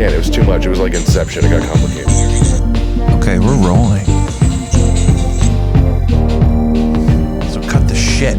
can't. It was too much. It was like Inception. It got complicated. Okay, we're rolling. So cut the shit.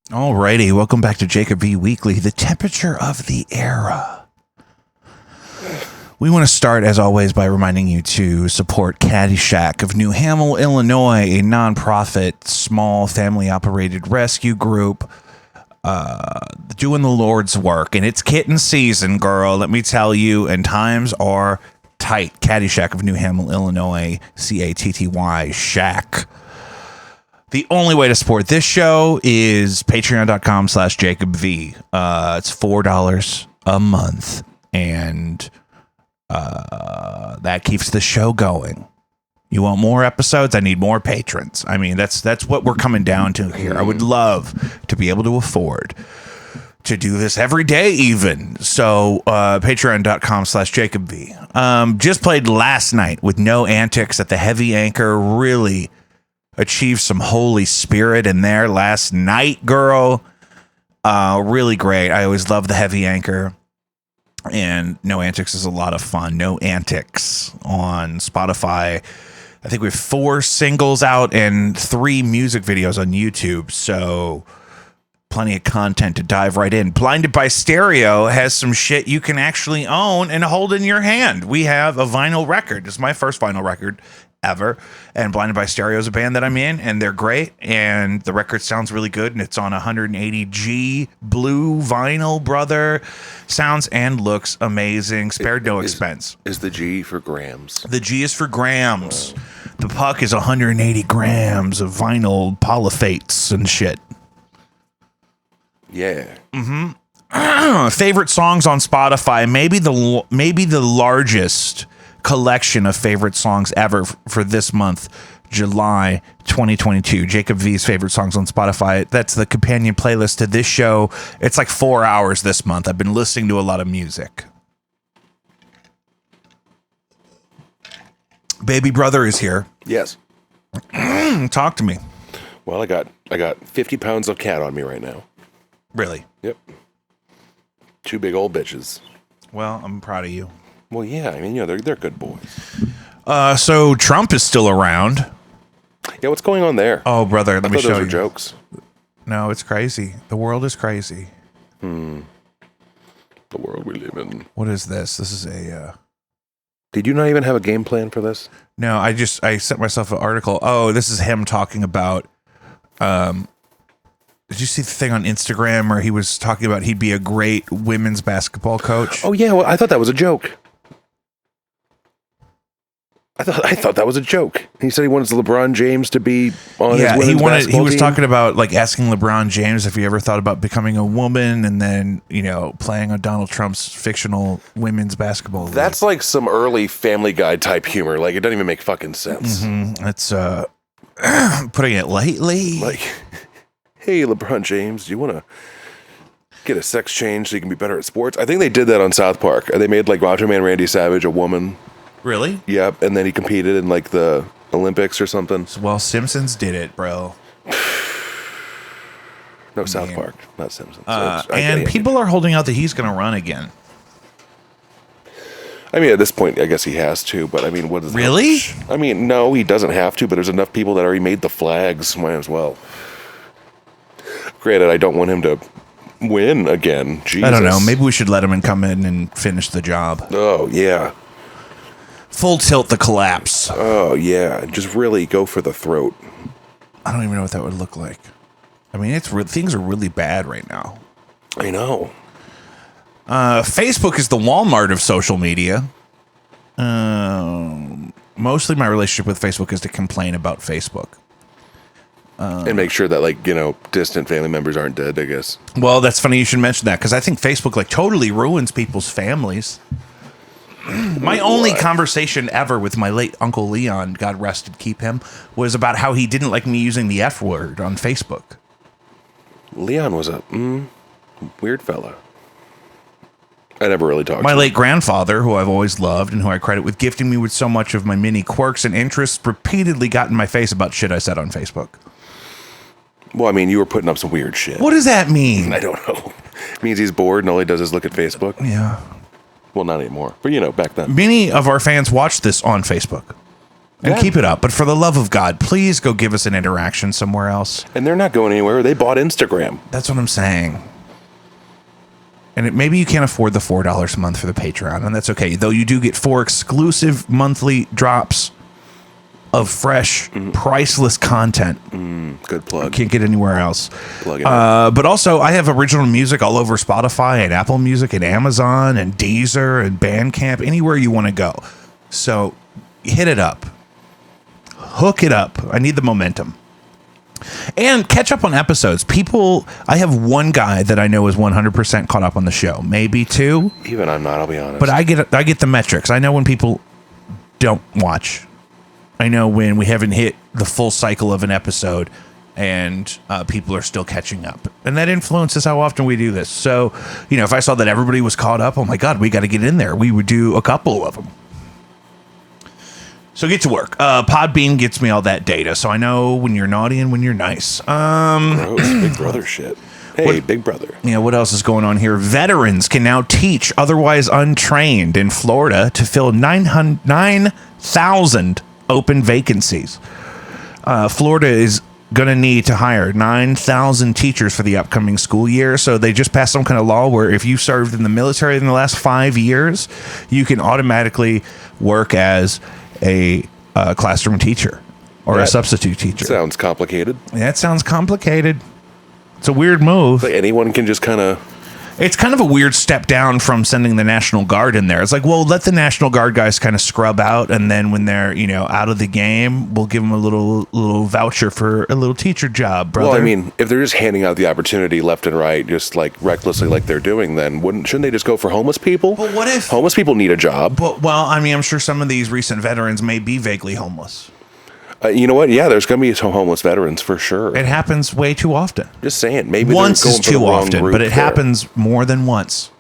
Alrighty, welcome back to Jacob V Weekly, the temperature of the era. We want to start, as always, by reminding you to support Caddyshack of New Hamel, Illinois, a nonprofit, small, family-operated rescue group doing the Lord's work. And it's kitten season, girl, let me tell you, and times are tight. Caddyshack of New Hamel, Illinois, C-A-T-T-Y, Shack. The only way to support this show is patreon.com/JacobV. It's $4 a month, and that keeps the show going. You want more episodes? I need more patrons. I mean, that's what we're coming down to here. I would love to be able to afford to do this every day even. So patreon.com/JacobV. Just played last night with No Antics at the Heavy Anchor. Really achieved some Holy Spirit in there last night, girl. Really great. I always love the Heavy Anchor, and No Antics is a lot of fun. No Antics on Spotify. I think we have 4 singles out and 3 music videos on YouTube, so plenty of content to dive right in. Blinded by Stereo has some shit you can actually own and hold in your hand. We have a vinyl record. It's my first vinyl record ever, and Blinded by Stereo is a band that I'm in, and they're great, and the record sounds really good, and it's on 180G blue vinyl, brother. Sounds and looks amazing. Spared no expense. Is the G for grams? The G is for grams. The puck is 180 grams of vinyl polyphates and shit. Yeah. Favorite songs on Spotify, maybe the largest collection of favorite songs ever for this month, July 2022. Jacob V's favorite songs on Spotify. That's the companion playlist to this show. It's like 4 hours this month. I've been listening to a lot of music. Baby brother is here. Yes. Talk to me. Well, I got 50 pounds of cat on me right now. Really? Yep. 2 big old bitches. Well, I'm proud of you. Well, yeah, I mean, they're good boys. So Trump is still around. Yeah, what's going on there? Oh, brother, let me show those you. were jokes. No, it's crazy. The world is crazy. The world we live in. What is this? This is a... Did you not even have a game plan for this? No, I sent myself an article. Oh, this is him talking about... Did you see the thing on Instagram where he was talking about he'd be a great women's basketball coach? Oh, yeah, well, I thought that was a joke. I thought that was a joke. He said he wanted LeBron James to be on his women's basketball he was team. talking about like asking LeBron James if he ever thought about becoming a woman and then, playing on Donald Trump's fictional women's basketball league. That's like some early Family Guy type humor. Like, it doesn't even make fucking sense. It's putting it lightly. Like, hey, LeBron James, do you want to get a sex change so you can be better at sports? I think they did that on South Park. They made like Macho Man Randy Savage a woman. Really? Yep, and then he competed in like the Olympics or something. Well, Simpsons did it, bro. No, South Park, not Simpsons. And people are holding out that he's going to run again. I mean, at this point, I guess he has to, but I mean, what is that? Really? I mean, no, he doesn't have to, but there's enough people that already made the flags. Might as well. Granted, I don't want him to win again. Jesus. I don't know. Maybe we should let him come in and finish the job. Oh, yeah. Full tilt the collapse. Oh, yeah. Just really go for the throat. I don't even know what that would look like. I mean, things are really bad right now. I know. Facebook is the Walmart of social media. Mostly my relationship with Facebook is to complain about Facebook. And make sure that, like, distant family members aren't dead, I guess. Well, that's funny you should mention that, because I think Facebook like totally ruins people's families. My only conversation ever with my late Uncle Leon, God rest and keep him, was about how he didn't like me using the F word on Facebook. Leon was a weird fella. I never really talked to My him. late grandfather, who I've always loved and who I credit with gifting me with so much of my many quirks and interests, repeatedly got in my face about shit I said on Facebook. Well, I mean, you were putting up some weird shit. What does that mean? I don't know. It means he's bored and all he does is look at Facebook. Yeah. Well, not anymore. But, back then. Many of our fans watch this on Facebook. And Yeah. keep it up. But for the love of God, please go give us an interaction somewhere else. And they're not going anywhere. They bought Instagram. That's what I'm saying. And maybe you can't afford the $4 a month for the Patreon, and that's okay. Though you do get 4 exclusive monthly drops of fresh, priceless content. Good plug. Can't get anywhere else. Plug it up. But also, I have original music all over Spotify and Apple Music and Amazon and Deezer and Bandcamp, anywhere you want to go. So hit it up. Hook it up. I need the momentum. And catch up on episodes. I have one guy that I know is 100% caught up on the show. Maybe 2. Even I'm not, I'll be honest. But I get the metrics. I know when people don't watch. I know when we haven't hit the full cycle of an episode and people are still catching up. And that influences how often we do this. So, if I saw that everybody was caught up, oh my God, we got to get in there. We would do a couple of them. So get to work. Podbean gets me all that data, so I know when you're naughty and when you're nice. Gross. Big brother shit. Hey, Big Brother. What else is going on here? Veterans can now teach otherwise untrained in Florida to fill 9,000 open vacancies. Florida is going to need to hire 9,000 teachers for the upcoming school year. So they just passed some kind of law where if you served in the military in the last 5 years, you can automatically work as a classroom teacher or a substitute teacher. Sounds complicated. That sounds complicated. It's a weird move. Like anyone can just kind of... It's kind of a weird step down from sending the National Guard in there. It's like, well, let the National Guard guys kind of scrub out, and then when they're, out of the game, we'll give them a little voucher for a little teacher job, brother. Well, I mean, if they're just handing out the opportunity left and right, just like recklessly like they're doing, then shouldn't they just go for homeless people? But what if... Homeless people need a job. I'm sure some of these recent veterans may be vaguely homeless. You know what? Yeah, there's going to be some homeless veterans for sure. It happens way too often. Just saying. Maybe once they're going is for the too wrong often, group but it there. happens more than once.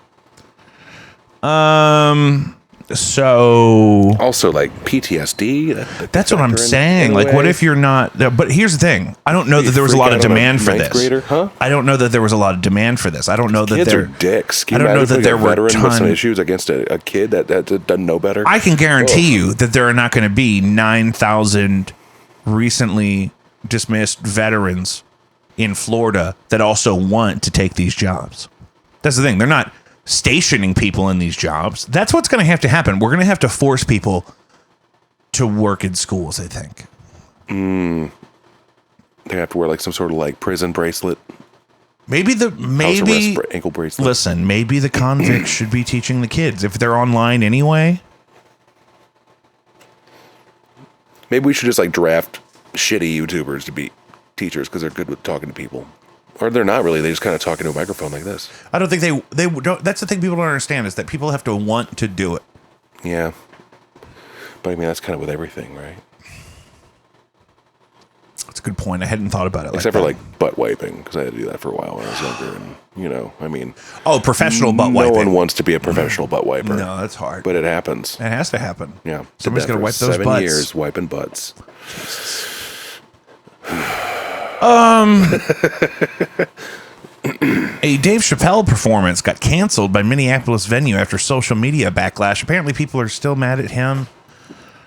So Also, like PTSD. that's what I'm saying. Like, what if you're not? But here's the thing: I don't know that there was a lot of demand for this. Grader, huh? I don't know that there was a lot of demand for this. I don't know that Kids there. are dicks. I don't know that there were veteran with some ton. issues against a kid that doesn't know better. I can guarantee you that there are not going to be 9,000 recently dismissed veterans in Florida that also want to take these jobs. That's the thing. They're not stationing people in these jobs. That's what's going to have to happen. We're going to have to force people to work in schools, I think. They have to wear like some sort of like prison bracelet. Maybe House arrest ankle bracelet. Listen, maybe the convicts should be teaching the kids if they're online anyway. Maybe we should just like draft shitty YouTubers to be teachers because they're good with talking to people. Or they're not really. They just kind of talk into a microphone like this. I don't think they don't. That's the thing people don't understand is that people have to want to do it. Yeah. But I mean, that's kind of with everything, right? That's a good point. I hadn't thought about it. Except for like butt wiping, because I had to do that for a while when I was younger. And, I mean. Oh, professional butt wiping. No one wants to be a professional butt wiper. No, that's hard. But it happens. It has to happen. Yeah. Somebody's going to wipe those 7 butts. years wiping butts. A Dave Chappelle performance got canceled by Minneapolis venue after social media backlash. Apparently, people are still mad at him.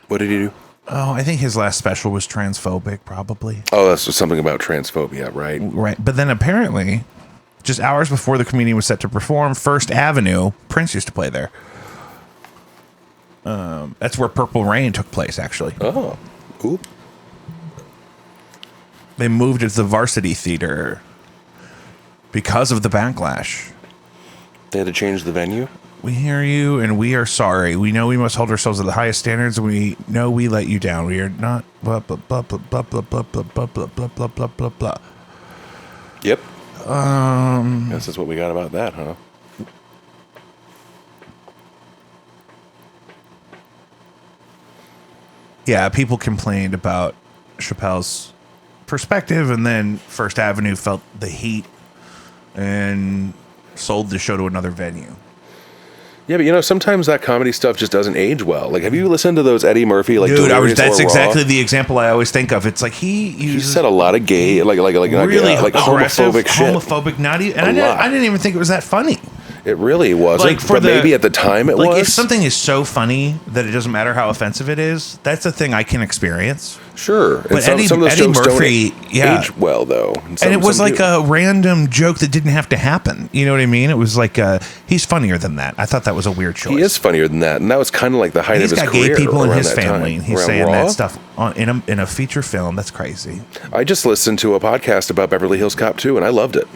What did he do? Oh, I think his last special was transphobic, probably. Oh, that's just something about transphobia, right? Right. But then apparently, just hours before the comedian was set to perform, First Avenue, Prince used to play there. That's where Purple Rain took place, actually. Oh. Oop. They moved it to the Varsity Theater because of the backlash. They had to change the venue? We hear you, and we are sorry. We know we must hold ourselves to the highest standards, and we know we let you down. We are not blah blah blah blah blah blah blah blah blah blah blah blah blah blah blah. Yep. Guess that's what we got about that, huh? Yeah, people complained about Chappelle's perspective, and then First Avenue felt the heat and sold the show to another venue. Yeah, but sometimes that comedy stuff just doesn't age well. Like, have you listened to those Eddie Murphy like? Dude, Raw? that's exactly the example I always think of. It's like he said a lot of gay, like really homophobic shit. Homophobic, not even. And I didn't even think it was that funny. It really wasn't. Like but maybe at the time it was. If something is so funny that it doesn't matter how offensive it is, that's a thing I can experience. Sure, But Eddie Murphy, yeah, age well though, and it was like a random joke that didn't have to happen. You know what I mean? It was like he's funnier than that. I thought that was a weird choice. He is funnier than that, and that was kind of like the height of his career. He's got gay people in his that family, time. and he's Around saying Raw? that stuff in a feature film. That's crazy. I just listened to a podcast about Beverly Hills Cop 2, and I loved it.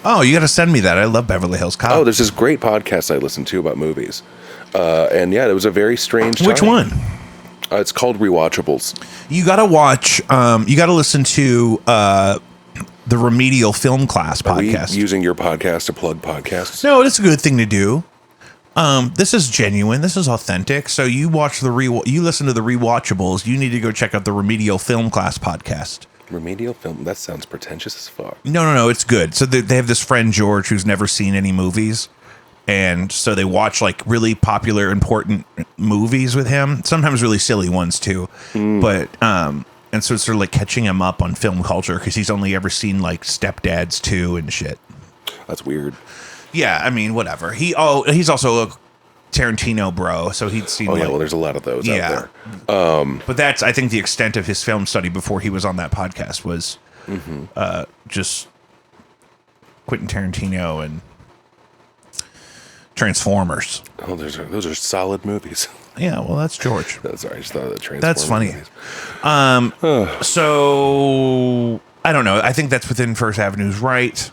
Oh, you got to send me that. I love Beverly Hills Cop. Oh, there's this great podcast I listened to about movies, and yeah, it was a very strange time. Which one? It's called Rewatchables. You got to watch. You got to listen to the Remedial Film Class podcast. Are we using your podcast to plug podcasts? No, it's a good thing to do. This is genuine. This is authentic. So you watch you listen to the Rewatchables. You need to go check out the Remedial Film Class podcast. Remedial film? That sounds pretentious as fuck. No. It's good. So they have this friend George who's never seen any movies. And so they watch like really popular, important movies with him. Sometimes really silly ones too. But and so it's sort of like catching him up on film culture because he's only ever seen like Stepdads 2 and shit. That's weird. Yeah, I mean, whatever. He's also a Tarantino bro, so he'd seen. Oh yeah, well, there's a lot of those out there. But that's, I think, the extent of his film study before he was on that podcast was just Quentin Tarantino and Transformers. Oh, those are solid movies. Yeah, well, that's George. Sorry, I just thought of the Transformers. That's funny. Movies. So I don't know. I think that's within First Avenue's right.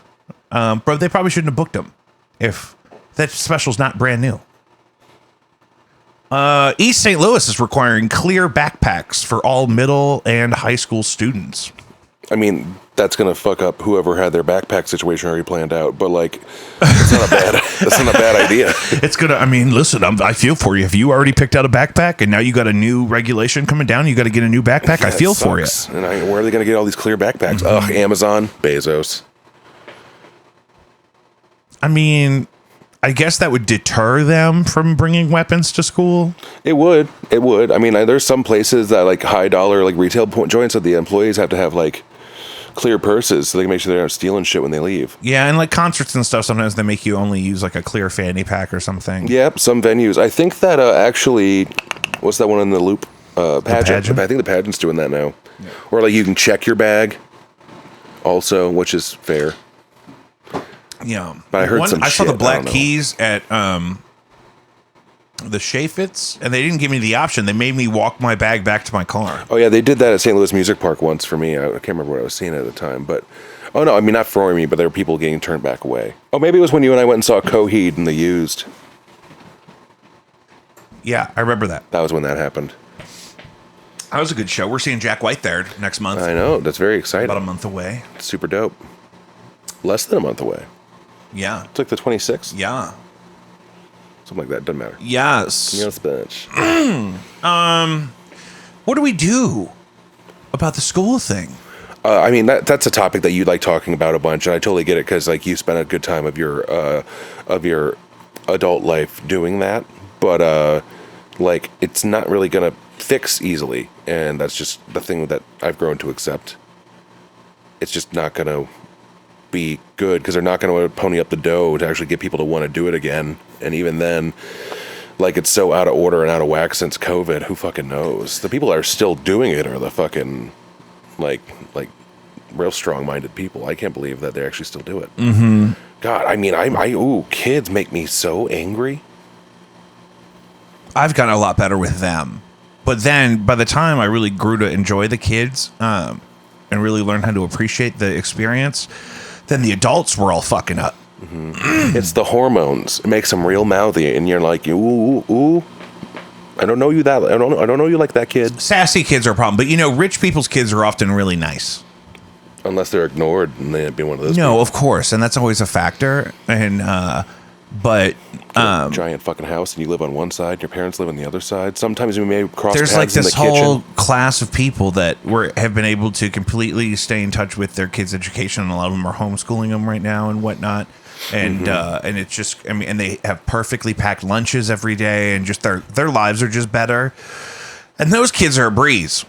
But they probably shouldn't have booked him if that special's not brand new. East St. Louis is requiring clear backpacks for all middle and high school students. I mean, that's gonna fuck up whoever had their backpack situation already planned out. But like, that's not a bad idea. It's gonna. I mean, listen, I feel for you. If you already picked out a backpack and now you got a new regulation coming down, you got to get a new backpack. I feel for you. And where are they gonna get all these clear backpacks? Ugh, Amazon, Bezos. I mean, I guess that would deter them from bringing weapons to school. It would. I mean, there's some places that like high dollar like retail joints that the employees have to have like clear purses so they can make sure they aren't stealing shit when they leave. Yeah, and like concerts and stuff, sometimes they make you only use like a clear fanny pack or something. Yep, some venues. I think that actually, what's that one in the Loop? Pageant. I think the pageant's doing that now. Yeah. Or like you can check your bag also, which is fair. Yeah, but I heard some I saw shit, the Black Keys at the Chaffetz, and they didn't give me the option. They made me walk my bag back to my car. Oh yeah, they did that at St. Louis Music Park once for me. I can't remember what I was seeing at the time, but oh no, I mean not for me, but there were people getting turned back away. Oh, maybe it was when you and I went and saw Coheed in the Used. Yeah, I remember that. That was when that happened. That was a good show. We're seeing Jack White there next month. I know, that's very exciting. About a month away. Super dope. Less than a month away. Yeah. It's like the 26th. Yeah. Something like that. Doesn't matter. Yes. Yes, bitch. What do we do about the school thing? I mean, that's a topic that you like talking about a bunch, and I totally get it because like you spent a good time of your adult life doing that, but like it's not really gonna fix easily, and that's just the thing that I've grown to accept. It's just not gonna be good because they're not going to pony up the dough to actually get people to want to do it again. And even then, like it's so out of order and out of whack since COVID. Who fucking knows? The people that are still doing it are the fucking like real strong-minded people. I can't believe that they actually still do it. Mm-hmm. God, I mean, kids make me so angry. I've gotten a lot better with them, but then by the time I really grew to enjoy the kids and really learn how to appreciate the experience, then the adults were all fucking up. It's the hormones. It makes them real mouthy, and you're like, ooh. I don't know you that. I don't know you like that kid. Sassy kids are a problem, but rich people's kids are often really nice. Unless they're ignored, and they'd be one of those. No, people. of course, and that's always a factor. And but giant fucking house, and you live on one side, your parents live on the other side. Sometimes we may cross there's paths like this in the whole kitchen. class of people that have been able to completely stay in touch with their kids' education, and a lot of them are homeschooling them right now and whatnot. And and it's just, and they have perfectly packed lunches every day, and just their lives are just better. And those kids are a breeze.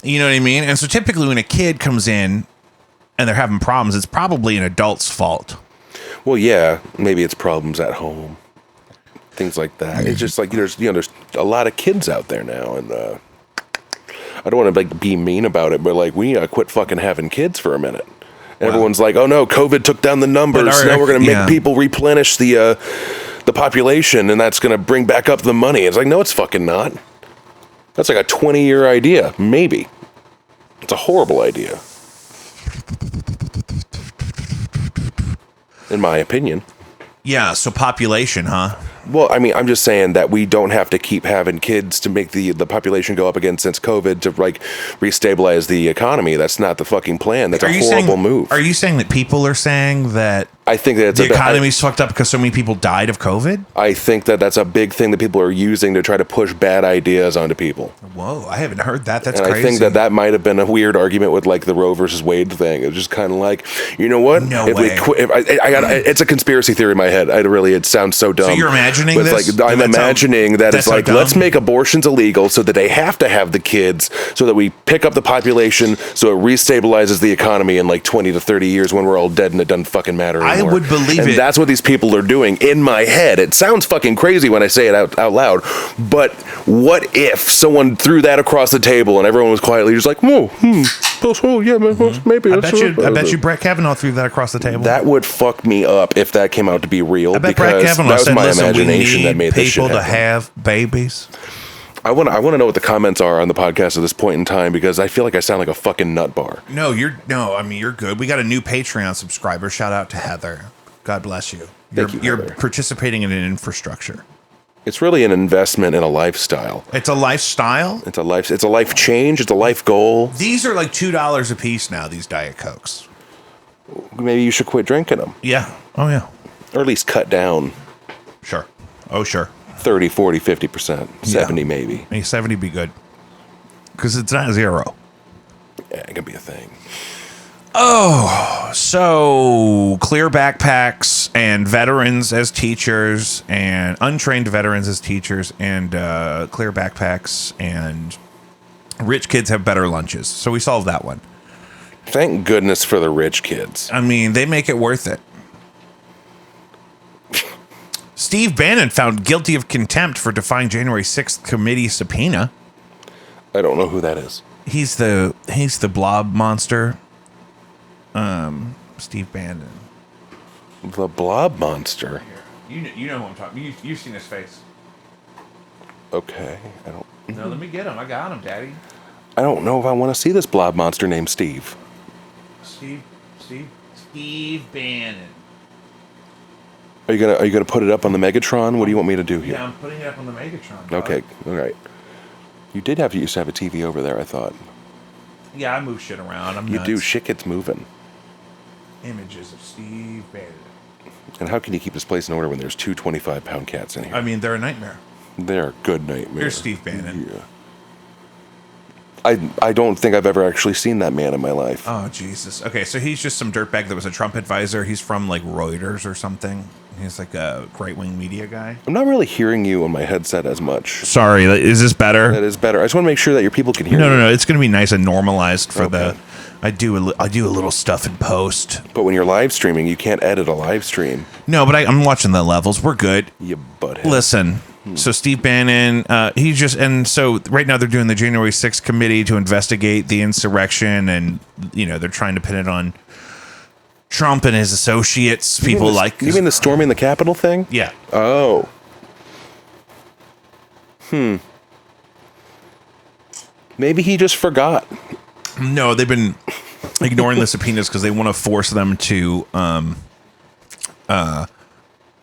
You know what I mean? And so typically when a kid comes in and they're having problems, it's probably an adult's fault. Well, yeah, maybe it's problems at home, things like that. It's just like there's a lot of kids out there now, and I don't want to be mean about it, but like we need to quit fucking having kids for a minute. Everyone's like, oh no, COVID took down the numbers. Now we're going to make people replenish the population, and that's going to bring back up the money. It's like, no, it's fucking not. That's like a 20-year idea, maybe. It's a horrible idea. In my opinion. Yeah, so population, huh? Well, I mean, I'm just saying that we don't have to keep having kids to make the population go up again since COVID to like restabilize the economy. That's not the fucking plan. That's a horrible move. Are you saying that people are saying that I think that the economy's fucked up because so many people died of COVID? I think that that's a big thing that people are using to try to push bad ideas onto people. Whoa, I haven't heard that. That's and crazy. I think that might have been a weird argument with like the Roe versus Wade thing. It was just kind of like, you know what? No if way. It's a conspiracy theory in my head. It sounds so dumb. So you're imagining this? Like, I'm imagining that it's like, let's make abortions illegal so that they have to have the kids so that we pick up the population so it restabilizes the economy in like 20 to 30 years when we're all dead and it doesn't fucking matter anymore. I would believe it. That's what these people are doing in my head. It sounds fucking crazy when I say it out loud, but what if someone threw that across the table and everyone was quietly just like, oh yeah, maybe. I bet you Brett Kavanaugh threw that across the table. That would fuck me up if that came out to be real. I bet because Brett Kavanaugh that was said, my listen, imagination that made this shit people to happen. have babies. I want to know what the comments are on the podcast at this point in time because I feel like I sound like a fucking nut bar. You're good. We got a new Patreon subscriber. Shout out to Heather. God bless you. You're participating in an infrastructure. It's really an investment in a lifestyle. It's a lifestyle. It's a life change. It's a life goal. These are like $2 a piece now. These Diet Cokes. Maybe you should quit drinking them. Yeah. Oh yeah. Or at least cut down. Sure. Oh sure. 30, 40, 50%, 70 maybe. Hey, 70 be good. Because it's not zero. Yeah, it can be a thing. Oh, so clear backpacks and veterans as teachers and untrained veterans as teachers and clear backpacks and rich kids have better lunches. So we solved that one. Thank goodness for the rich kids. I mean, they make it worth it. Steve Bannon found guilty of contempt for defying January 6th committee subpoena. I don't know who that is. He's the blob monster. Steve Bannon. The blob monster. You know who I'm talking. You've seen his face. Okay, I don't. No, let me get him. I got him, Daddy. I don't know if I want to see this blob monster named Steve. Steve Bannon. Are you gonna put it up on the Megatron? What do you want me to do here? Yeah, I'm putting it up on the Megatron. Okay, all right. You used to have a TV over there, I thought. Yeah, I move shit around. You do. Shit gets moving. Images of Steve Bannon. And how can you keep this place in order when there's two 25-pound cats in here? I mean, they're a nightmare. They're a good nightmare. Here's Steve Bannon. Yeah. I don't think I've ever actually seen that man in my life. Oh, Jesus. Okay, so he's just some dirtbag that was a Trump advisor. He's from, like, Reuters or something. He's, like, a right-wing media guy. I'm not really hearing you on my headset as much. Sorry, is this better? That is better. I just want to make sure that your people can hear you. No. It's going to be nice and normalized for the... I do a little stuff in post. But when you're live streaming, you can't edit a live stream. No, but I'm watching the levels. We're good. You butthead. Listen... So Steve Bannon, so right now they're doing the January 6th committee to investigate the insurrection, and they're trying to pin it on Trump and his associates. You mean the storming the Capitol thing? Yeah. Oh. Maybe he just forgot. No, they've been ignoring the subpoenas because they want to force them to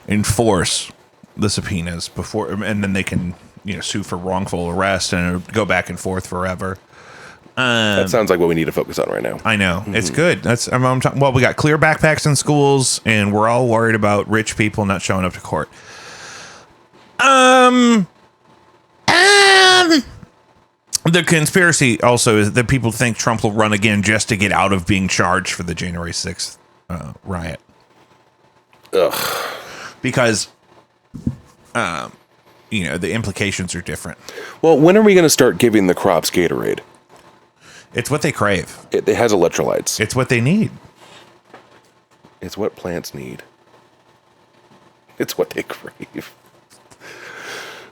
enforce the subpoenas before, and then they can sue for wrongful arrest and go back and forth forever. That sounds like what we need to focus on right now. I know. It's good. Well, we got clear backpacks in schools, and we're all worried about rich people not showing up to court. The conspiracy also is that people think Trump will run again just to get out of being charged for the January 6th riot. Ugh. Because, the implications are different. Well, when are we going to start giving the crops Gatorade? It's what they crave. It has electrolytes. It's what they need. It's what plants need. It's what they crave.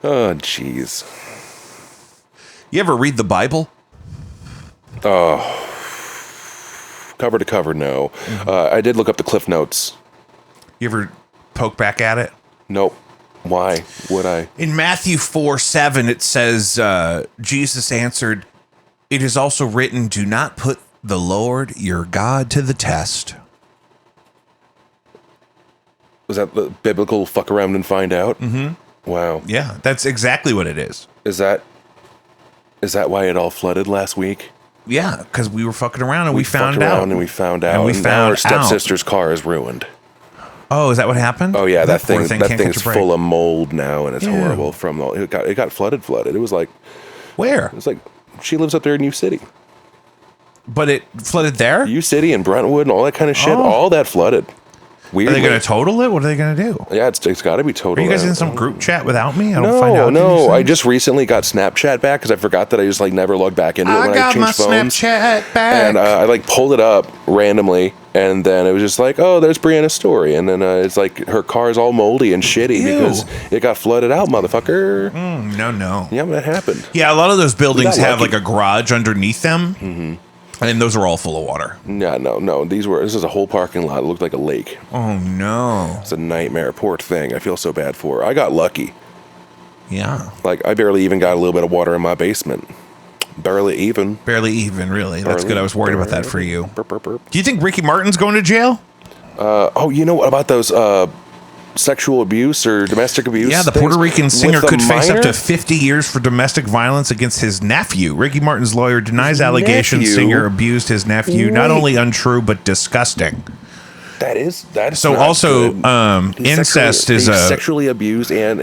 Oh, jeez. You ever read the Bible? Oh, cover to cover, no. I did look up the Cliff Notes. You ever poke back at it? Nope. Why would I? In Matthew 4:7, it says, Jesus answered, "It is also written, do not put the Lord your God to the test." Was that the biblical fuck around and find out? Mm-hmm. Wow. Yeah, that's exactly what it is. Is that why it all flooded last week? Yeah, because we were fucking around and we found fucked out. around and we found out. And we now found our stepsister's car is ruined. Oh, is that what happened? Oh yeah, that poor thing's can't catch a break. full of mold now, and it's Ew. horrible. From it got flooded. It was like Where? she lives up there in U City. But it flooded there? U City and Brentwood and all that kind of shit. Oh. All that flooded. Are Weirdly. they going to total it? What are they going to do? Yeah, it's got to be total. Are you guys now. in some group chat without me? I don't find out. No. I just recently got Snapchat back because I forgot that I just never logged back into it when I got changed my phones. Snapchat back. And I pulled it up randomly, and then it was just oh, there's Brianna's story, and then it's her car's all moldy and shitty Ew. because it got flooded out, motherfucker. No. Yeah, that happened. Yeah, a lot of those buildings We got have lucky. a garage underneath them. Mm-hmm. And those are all full of water. Yeah, no. This is a whole parking lot. It looked like a lake. Oh, no. It's a nightmare. Poor thing. I feel so bad for her. I got lucky. Yeah. I barely even got a little bit of water in my basement. Barely even. Barely even, really. That's good. I was worried about that for you. Burp, burp, burp. Do you think Ricky Martin's going to jail? You know what about those sexual abuse or domestic abuse? Yeah, the things Puerto Rican singer with the could face up minor? to 50 years for domestic violence against his nephew. Ricky Martin's lawyer denies allegations nephew? singer abused his nephew. Not Wait. only untrue, but disgusting. That's So not also, good. incest He's is a... sexually abused and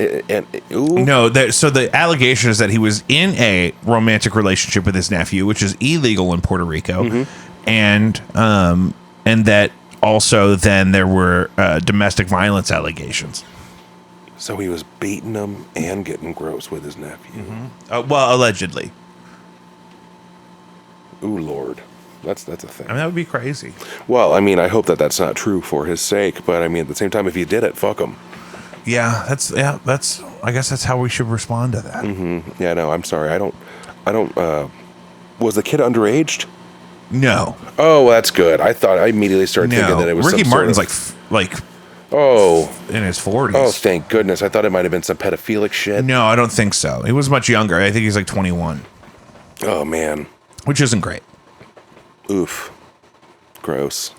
ooh. No, so the allegation is that he was in a romantic relationship with his nephew, which is illegal in Puerto Rico, Mm-hmm. and that also then there were domestic violence allegations. So he was beating him and getting gross with his nephew. Well, allegedly. Ooh, Lord. That's a thing. I mean, that would be crazy. Well, I mean, I hope that that's not true for his sake, but I mean, at the same time, if he did it, fuck him. Yeah, that's. I guess that's how we should respond to that. Mm-hmm. Yeah, no, I'm sorry. I don't. Was the kid underaged? No, Oh, well, that's good. I immediately started thinking that it was Ricky some Martin's sort of, like in his 40s. Oh, thank goodness. I thought it might have been some pedophilic shit. No, I don't think so. He was much younger. I think he's like 21, Oh, man. which isn't great. Oof. Gross.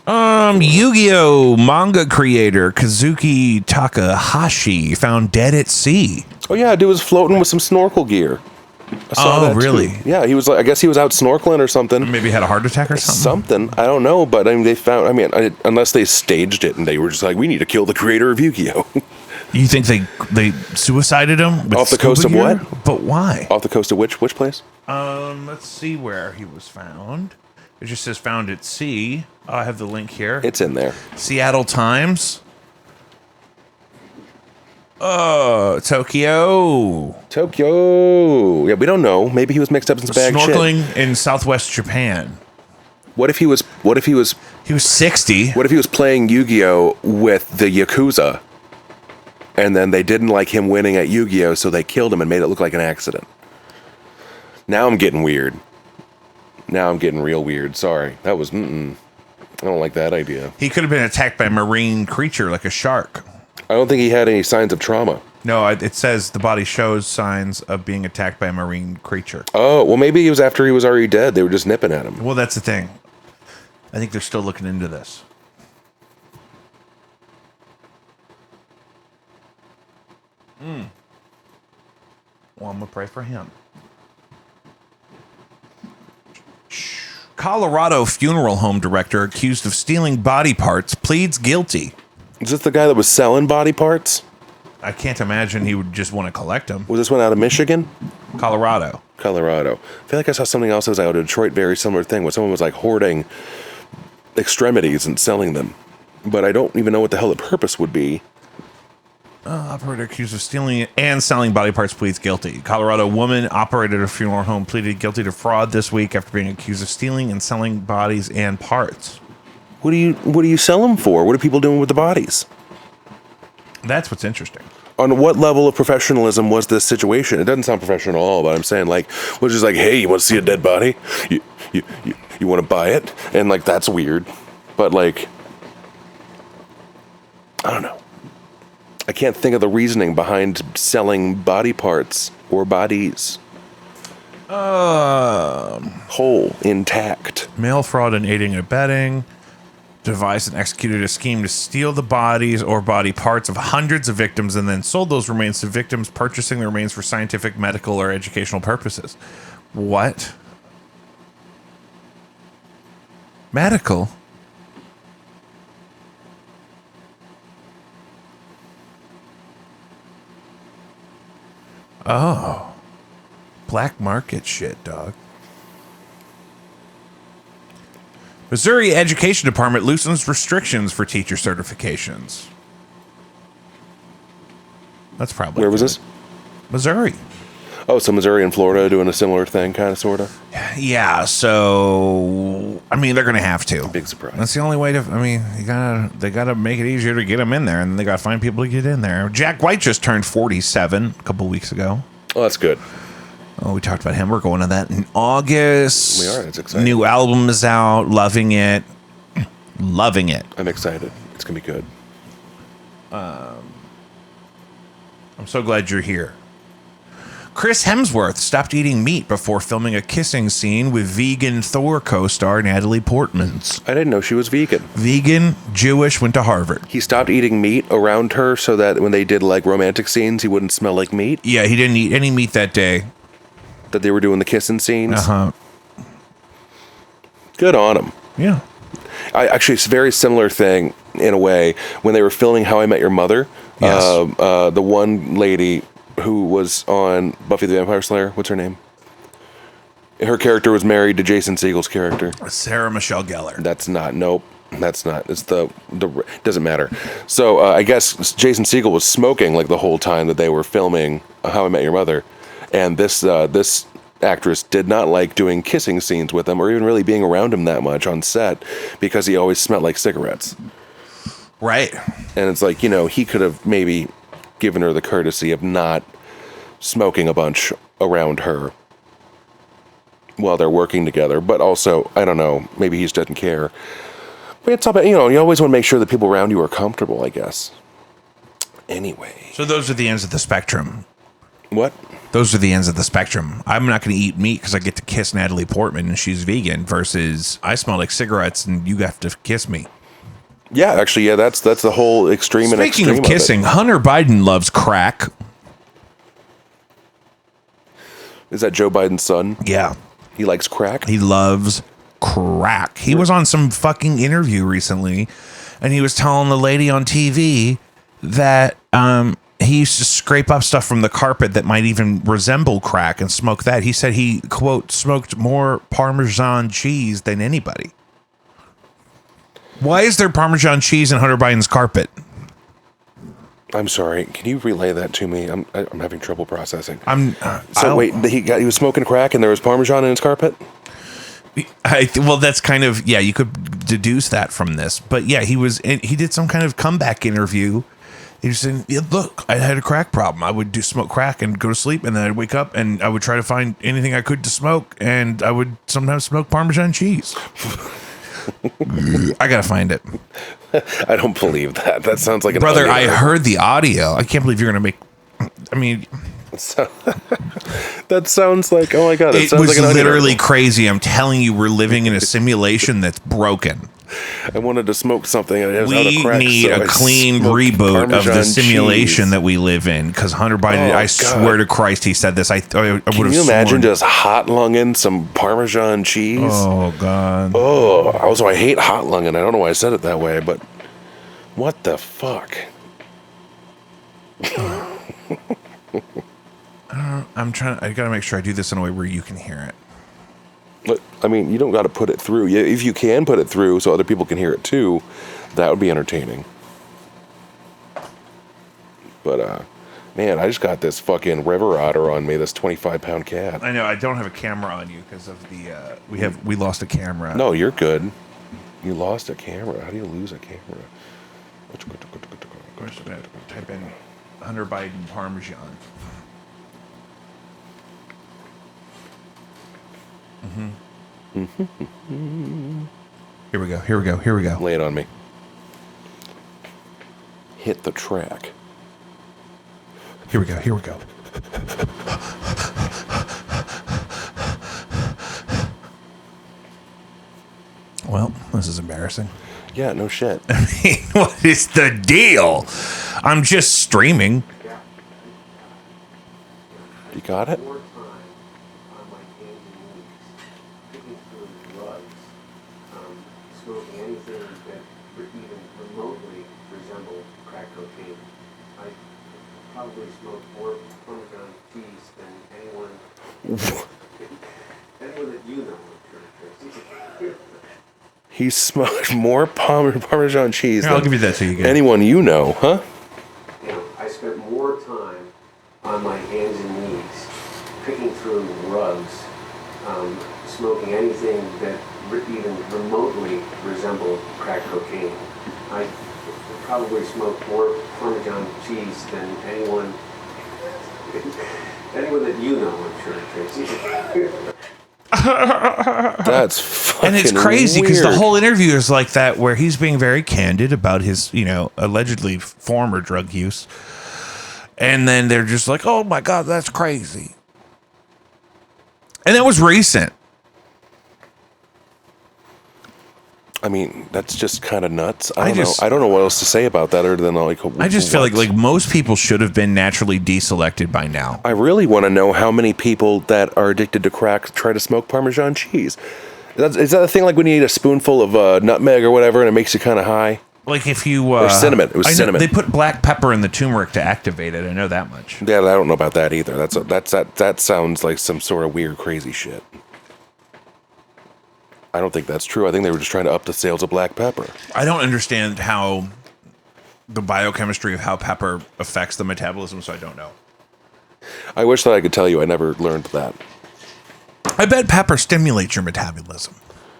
Yu-Gi-Oh manga creator Kazuki Takahashi found dead at sea. Oh, yeah, dude was floating with some snorkel gear. I saw Oh, that, too. really? Yeah, he was I guess he was out snorkeling or something. Maybe had a heart attack or something. I don't know, but I mean, they found, unless they staged it and they were just we need to kill the creator of Yu-Gi-Oh! You think they suicided him? With Off the coast of scuba what? gear? But why? Off the coast of which place? Let's see where he was found. It just says found at sea. I have the link here. It's in there. Seattle Times. Tokyo. Tokyo. Yeah, we don't know. Maybe he was mixed up in some bad shit. Snorkeling in Southwest Japan. What if he was He was 60. What if he was playing Yu-Gi-Oh with the Yakuza, and then they didn't like him winning at Yu-Gi-Oh, so they killed him and made it look like an accident? Now I'm getting weird. Now I'm getting real weird. Sorry. That was, I don't like that idea. He could have been attacked by a marine creature like a shark. I don't think he had any signs of trauma. No, it says the body shows signs of being attacked by a marine creature. Oh, well, maybe it was after he was already dead. They were just nipping at him. Well, that's the thing. I think they're still looking into this. Well, I'm going to pray for him. Colorado funeral home director accused of stealing body parts pleads guilty. Is this the guy that was selling body parts? I can't imagine he would just want to collect them. Was this one out of Michigan? Colorado. Colorado. I feel like I saw something else that was out of Detroit, very similar thing, where someone was like hoarding extremities and selling them. But I don't even know what the hell the purpose would be. Operator accused of stealing and selling body parts pleads guilty. Colorado woman operated a funeral home pleaded guilty to fraud this week after being accused of stealing and selling bodies and parts. What do you sell them for? What are people doing with the bodies? That's what's interesting. On what level of professionalism was this situation? It doesn't sound professional at all, but I'm saying, like, was just like, hey, you want to see a dead body? You want to buy it? And, like, that's weird. But, like, I don't know. I can't think of the reasoning behind selling body parts or bodies. Whole, intact. Mail fraud and aiding and abetting. Devised and executed a scheme to steal the bodies or body parts of hundreds of victims and then sold those remains to victims purchasing the remains for scientific, medical, or educational purposes. What? Medical? Oh. Black market shit, dog. Missouri Education Department loosens restrictions for teacher certifications. That's probably Where was good. this? Missouri. Oh, so Missouri and Florida doing a similar thing, kind of, sort of? Yeah, so I mean they're gonna have to. Big surprise. That's the only way to. I mean, they gotta make it easier to get them in there, and they gotta find people to get in there. Jack White just turned 47 a couple weeks ago. Oh, that's good. Oh, we talked about him. We're going to that in August. We are. It's exciting. New album is out. Loving it. Loving it. I'm excited. It's going to be good. I'm so glad you're here. Chris Hemsworth stopped eating meat before filming a kissing scene with vegan Thor co-star Natalie Portman. I didn't know she was vegan. Vegan, Jewish, went to Harvard. He stopped eating meat around her so that when they did, like, romantic scenes, he wouldn't smell like meat? Yeah, he didn't eat any meat that day. That they were doing the kissing scenes? Uh-huh. Good on him. Yeah. Actually, it's a very similar thing, in a way, when they were filming How I Met Your Mother. Yes. The one lady who was on Buffy the Vampire Slayer, what's her name? Her character was married to Jason Segel's character. Sarah Michelle Gellar. That's not. Nope. That's not. It's the doesn't matter. So I guess Jason Segel was smoking like the whole time that they were filming How I Met Your Mother, and this actress did not like doing kissing scenes with him or even really being around him that much on set because he always smelled like cigarettes. Right. And it's like, you know, he could have maybe given her the courtesy of not smoking a bunch around her while they're working together. But also, I don't know, maybe he just doesn't care. But it's about, you know, you always want to make sure that people around you are comfortable, I guess. Anyway. So those are the ends of the spectrum. What? Those are the ends of the spectrum. I'm not going to eat meat because I get to kiss Natalie Portman and she's vegan versus I smell like cigarettes and you have to kiss me. Yeah, actually, yeah, that's the whole extreme and extreme. Speaking of kissing, Hunter Biden loves crack. Is that Joe Biden's son? Yeah. He likes crack? He loves crack. He was on some fucking interview recently and he was telling the lady on TV that he used to scrape up stuff from the carpet that might even resemble crack and smoke that. He said he, quote, smoked more Parmesan cheese than anybody. Why is there Parmesan cheese in Hunter Biden's carpet? I'm sorry. Can you relay that to me? I'm having trouble processing. So wait, he was smoking crack and there was Parmesan in his carpet? Well, that's kind of, yeah, you could deduce that from this. But yeah, he did some kind of comeback interview. He was saying, yeah, look, I had a crack problem. I would smoke crack and go to sleep, and then I'd wake up and I would try to find anything I could to smoke, and I would sometimes smoke Parmesan cheese. I gotta find it. I don't believe that. That sounds like an brother. onion. I heard the audio. I can't believe you're gonna make I mean, So, that sounds like, oh my God. it sounds was like an onion literally article. crazy. I'm telling you, we're living in a simulation that's broken. I wanted to smoke something and it was out of We crack. need so a I clean smoked reboot of the Parmesan simulation cheese. that we live in. Because Hunter Biden, Oh, I God. swear to Christ, he said this. I would have Can you imagine just hot lunging some Parmesan cheese? Oh, God. Oh, also, I hate hot lunging. I don't know why I said it that way, but what the fuck? I got to make sure I do this in a way where you can hear it. But, I mean, you don't got to put it through. If you can put it through so other people can hear it too, that would be entertaining. But, man, I just got this fucking river otter on me, this 25-pound cat. I know I don't have a camera on you because of the we lost a camera. No, you're good. You lost a camera. How do you lose a camera? Type in Hunter Biden Parmesan. Here we go. Lay it on me. Hit the track. Here we go. Well, this is embarrassing. Yeah, no shit. I mean, what is the deal? I'm just streaming. You got it? More time on my hands and knees, picking through drugs, smoking anything that even remotely resembled crack cocaine. I probably smoked more Parmesan cheese than anyone that you know. He smoked more Parmesan cheese Here, I'll than give you that so you can. anyone you know, huh? You know, I spent more time on my hands and knees, picking through rugs, smoking anything that even remotely resembled crack cocaine. I probably smoked more Parmesan cheese than anyone that you know, I'm sure, Tracy. That's fucking And it's crazy because the weird. whole interview is like that, where he's being very candid about his, allegedly former drug use. And then they're just like, oh my God, that's crazy. And that was recent. I mean, that's just kind of nuts. I I don't just- know. I don't know what else to say about that other than like. I just feel what? like most people should have been naturally deselected by now. I really want to know how many people that are addicted to crack try to smoke Parmesan cheese. Is that a thing like when you eat a spoonful of nutmeg or whatever and it makes you kind of high? Like if you Or cinnamon. It was I know cinnamon. they put black pepper in the turmeric to activate it. I know that much. Yeah, I don't know about that either. That sounds like some sort of weird, crazy shit. I don't think that's true. I think they were just trying to up the sales of black pepper. I don't understand how the biochemistry of how pepper affects the metabolism, so I don't know. I wish that I could tell you. I never learned that. I bet pepper stimulates your metabolism.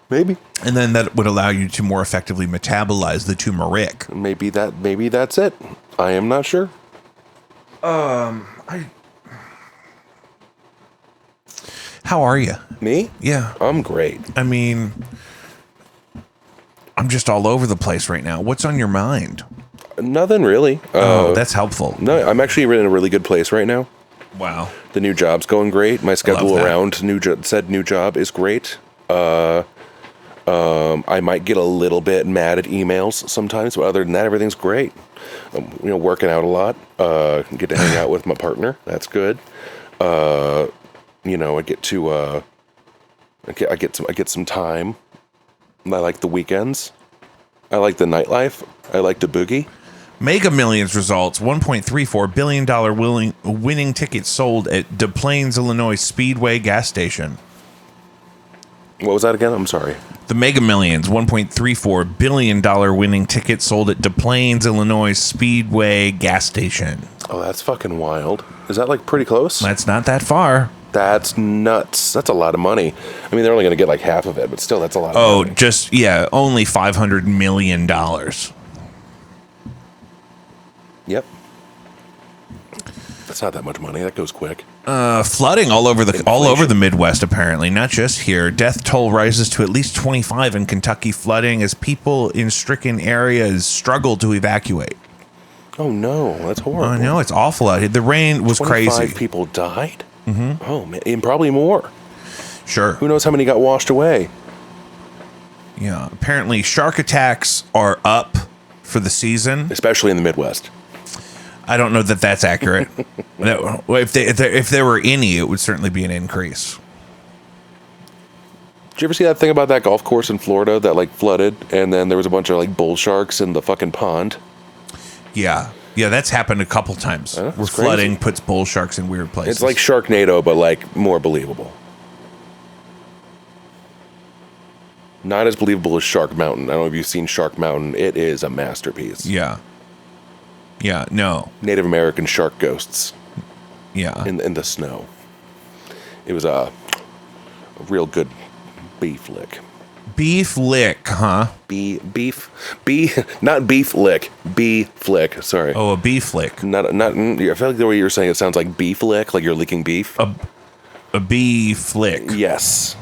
Maybe. And then that would allow you to more effectively metabolize the turmeric. Maybe that's it. I am not sure. How are you? Me? Yeah. I'm great. I mean, I'm just all over the place right now. What's on your mind? Nothing really. Oh, that's helpful. No, I'm actually in a really good place right now. Wow. The new job's going great. My schedule that. around said new job is great. I might get a little bit mad at emails sometimes, but other than that, everything's great. Working out a lot. Get to hang out with my partner. That's good. I get some time. I like the weekends. I like the nightlife. I like to boogie. Mega Millions results: $1.34 billion winning tickets sold at Des Plaines, Illinois Speedway gas station. What was that again? I'm sorry. The Mega Millions, $1.34 billion winning ticket sold at Des Plaines, Illinois Speedway gas station. Oh, that's fucking wild. Is that like pretty close? That's not that far. That's nuts. That's a lot of money. I mean, they're only going to get like half of it, but still, that's a lot of Oh, money. only $500 million. Yep. That's not that much money. That goes quick. Flooding all over the Midwest, apparently, not just here. Death toll rises to at least 25 in Kentucky flooding as people in stricken areas struggle to evacuate. Oh no, that's horrible. I know, it's awful out here. The rain was 25 crazy. people died? Mm-hmm. Oh man, and probably more. Sure. Who knows how many got washed away? Yeah. Apparently, shark attacks are up for the season. Especially in the Midwest. I don't know that that's accurate. No, if there were any, it would certainly be an increase. Did you ever see that thing about that golf course in Florida that like flooded, and then there was a bunch of like bull sharks in the fucking pond? Yeah. Yeah, that's happened a couple times. That's Where crazy. flooding puts bull sharks in weird places. It's like Sharknado, but like more believable. Not as believable as Shark Mountain. I don't know if you've seen Shark Mountain. It is a masterpiece. Yeah. Yeah, no. Native American shark ghosts Yeah. in the snow. It was a real good beef lick. Beef lick, huh? Not beef lick, bee flick. Sorry. Oh, a beef lick. Not. I feel like the way you're saying it sounds like beef lick, like you're licking beef. A bee flick. Yes.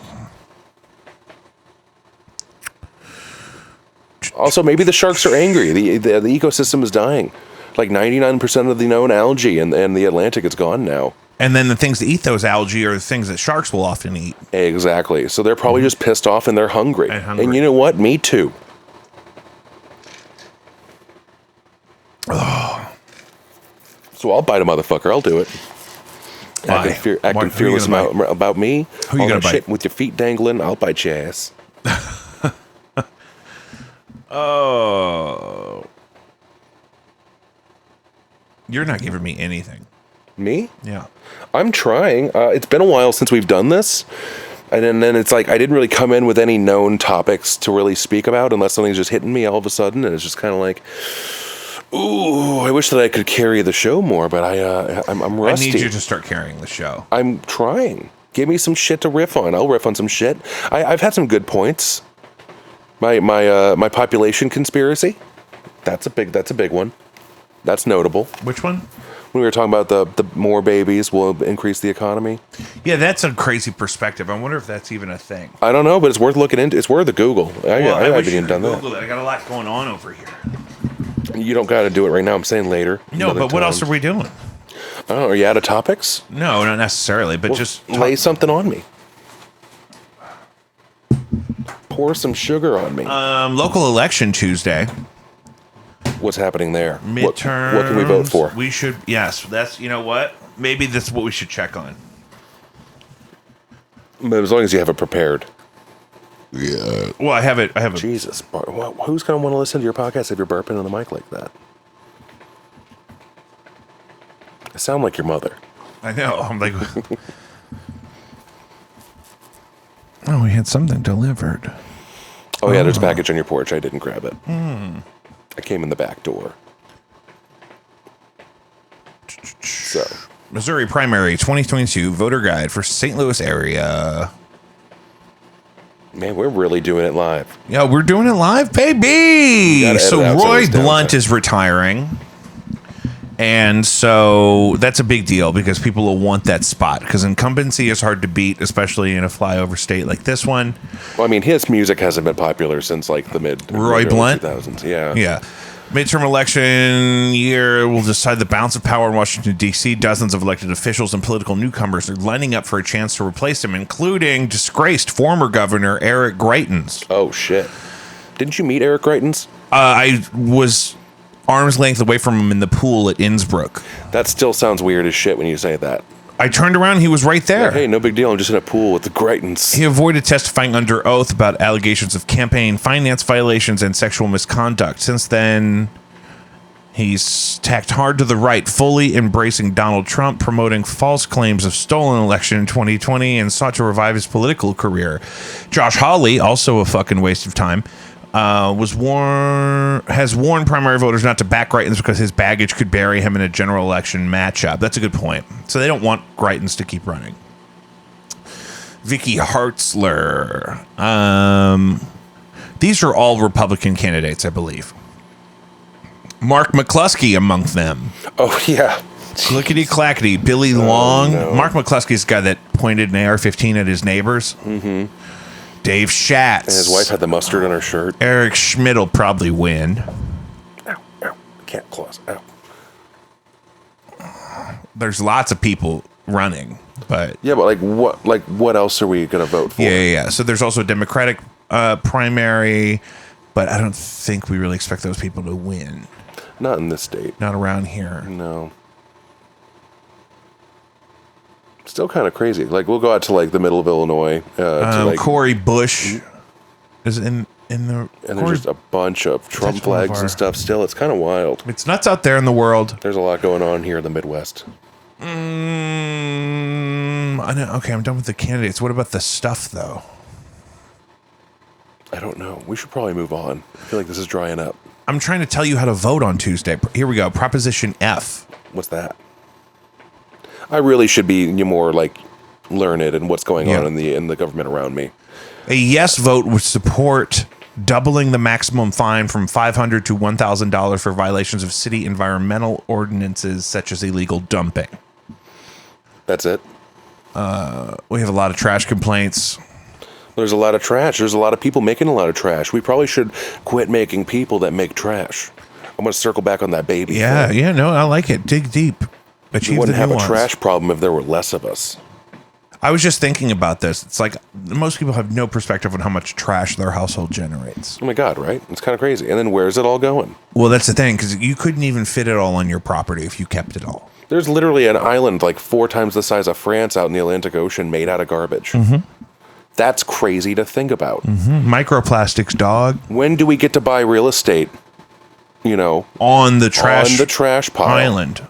Also, maybe the sharks are angry. The ecosystem is dying. Like 99% of the known algae in the Atlantic is gone now. And then the things that eat those algae are the things that sharks will often eat. Exactly. So they're probably just pissed off and they're hungry. And you know what? Me too. Oh. So I'll bite a motherfucker. I'll do it. Why? Acting fearless about me. Who you gonna bite? Shit with your feet dangling, I'll bite your ass. Oh. You're not giving me anything. Me? Yeah. I'm trying. It's been a while since we've done this. And then it's like I didn't really come in with any known topics to really speak about unless something's just hitting me all of a sudden. And it's just kind of like, ooh, I wish that I could carry the show more, but I'm rusty. I need you to start carrying the show. I'm trying. Give me some shit to riff on. I'll riff on some shit. I've had some good points. My population conspiracy. That's a big one. That's notable. Which one? When we were talking about the more babies will increase the economy. Yeah, that's a crazy perspective. I wonder if that's even a thing. I don't know, but it's worth looking into. It's worth a Google. I haven't even done that. Google it. I got a lot going on over here. You don't got to do it right now. I'm saying later. No, but what else are we doing? I don't know. Are you out of topics? No, not necessarily, but just lay something on me. Pour some sugar on me. Local election Tuesday. What's happening there? Midterms. What can we vote for? We should. Yes, that's. You know what? Maybe that's what we should check on. But as long as you have it prepared. Yeah. Well, I have it. Jesus, who's going to want to listen to your podcast if you're burping on the mic like that? I sound like your mother. I know. I'm like. Oh, we had something delivered. Oh yeah, there's a package on your porch. I didn't grab it. I came in the back door. So, Missouri primary 2022 voter guide for St. Louis area. man, we're really doing it live. Yeah, we're doing it live, baby. So Roy Blunt is retiring. And so that's a big deal because people will want that spot because incumbency is hard to beat, especially in a flyover state like this one. Well, I mean, his music hasn't been popular since like the mid Roy Blunt 2000s. Yeah. Yeah. Midterm election year will decide the balance of power in Washington, D.C. Dozens of elected officials and political newcomers are lining up for a chance to replace him, including disgraced former governor Eric Greitens. Oh, shit. Didn't you meet Eric Greitens? I was arm's length away from him in the pool at Innsbruck. That still sounds weird as shit when you say that. I turned around, he was right there. Like, hey, no big deal. I'm just in a pool with the Greitens. He avoided testifying under oath about allegations of campaign finance violations and sexual misconduct. Since then, he's tacked hard to the right, fully embracing Donald Trump, promoting false claims of stolen election in 2020, and sought to revive his political career. Josh Hawley, also a fucking waste of time, has warned primary voters not to back Greitens because his baggage could bury him in a general election matchup. That's a good point. So they don't want Greitens to keep running. Vicky Hartzler. These are all Republican candidates, I believe. Mark McCluskey among them. Oh, yeah. Clickety clackety. Billy Long. No. Mark McCluskey's the guy that pointed an AR-15 at his neighbors. Mm-hmm. Dave Schatz. And his wife had the mustard on her shirt. Eric Schmidt will probably win. Ow, ow. Cat claws. Ow. there's lots of people running, but Yeah, but what else are we gonna vote for? yeah. So there's also a Democratic primary, but I don't think we really expect those people to win. Not in this state. Not around here. No. Still kind of crazy. Like, we'll go out to like the middle of Illinois. To like, Corey Bush is in the. and Corey, there's just a bunch of Trump That's one of flags our- and stuff. Still, it's kind of wild. it's nuts out there in the world. There's a lot going on here in the Midwest. I know. Okay, I'm done with the candidates. What about the stuff, though? I don't know. We should probably move on. I feel like this is drying up. I'm trying to tell you how to vote on Tuesday. Here we go. Proposition F. What's that? I really should be more like learned in what's going on in the government around me. A yes vote would support doubling the maximum fine from $500 to $1,000 for violations of city environmental ordinances such as illegal dumping. That's it. We have a lot of trash complaints. There's a lot of trash. There's a lot of people making a lot of trash. We probably should quit making people that make trash. I'm going to circle back on that baby. Yeah, thing. yeah, no, I like it. Dig deep. We Achieve wouldn't the have a nuance. trash problem if there were less of us. I was just thinking about this. It's like most people have no perspective on how much trash their household generates. Oh my God, right? It's kind of crazy. And then where's it all going? Well, that's the thing, because you couldn't even fit it all on your property if you kept it all. There's literally an island like 4 times the size of France out in the Atlantic Ocean made out of garbage. That's crazy to think about. Microplastics, dog, When do we get to buy real estate? You know, on the trash on the trash pile. island.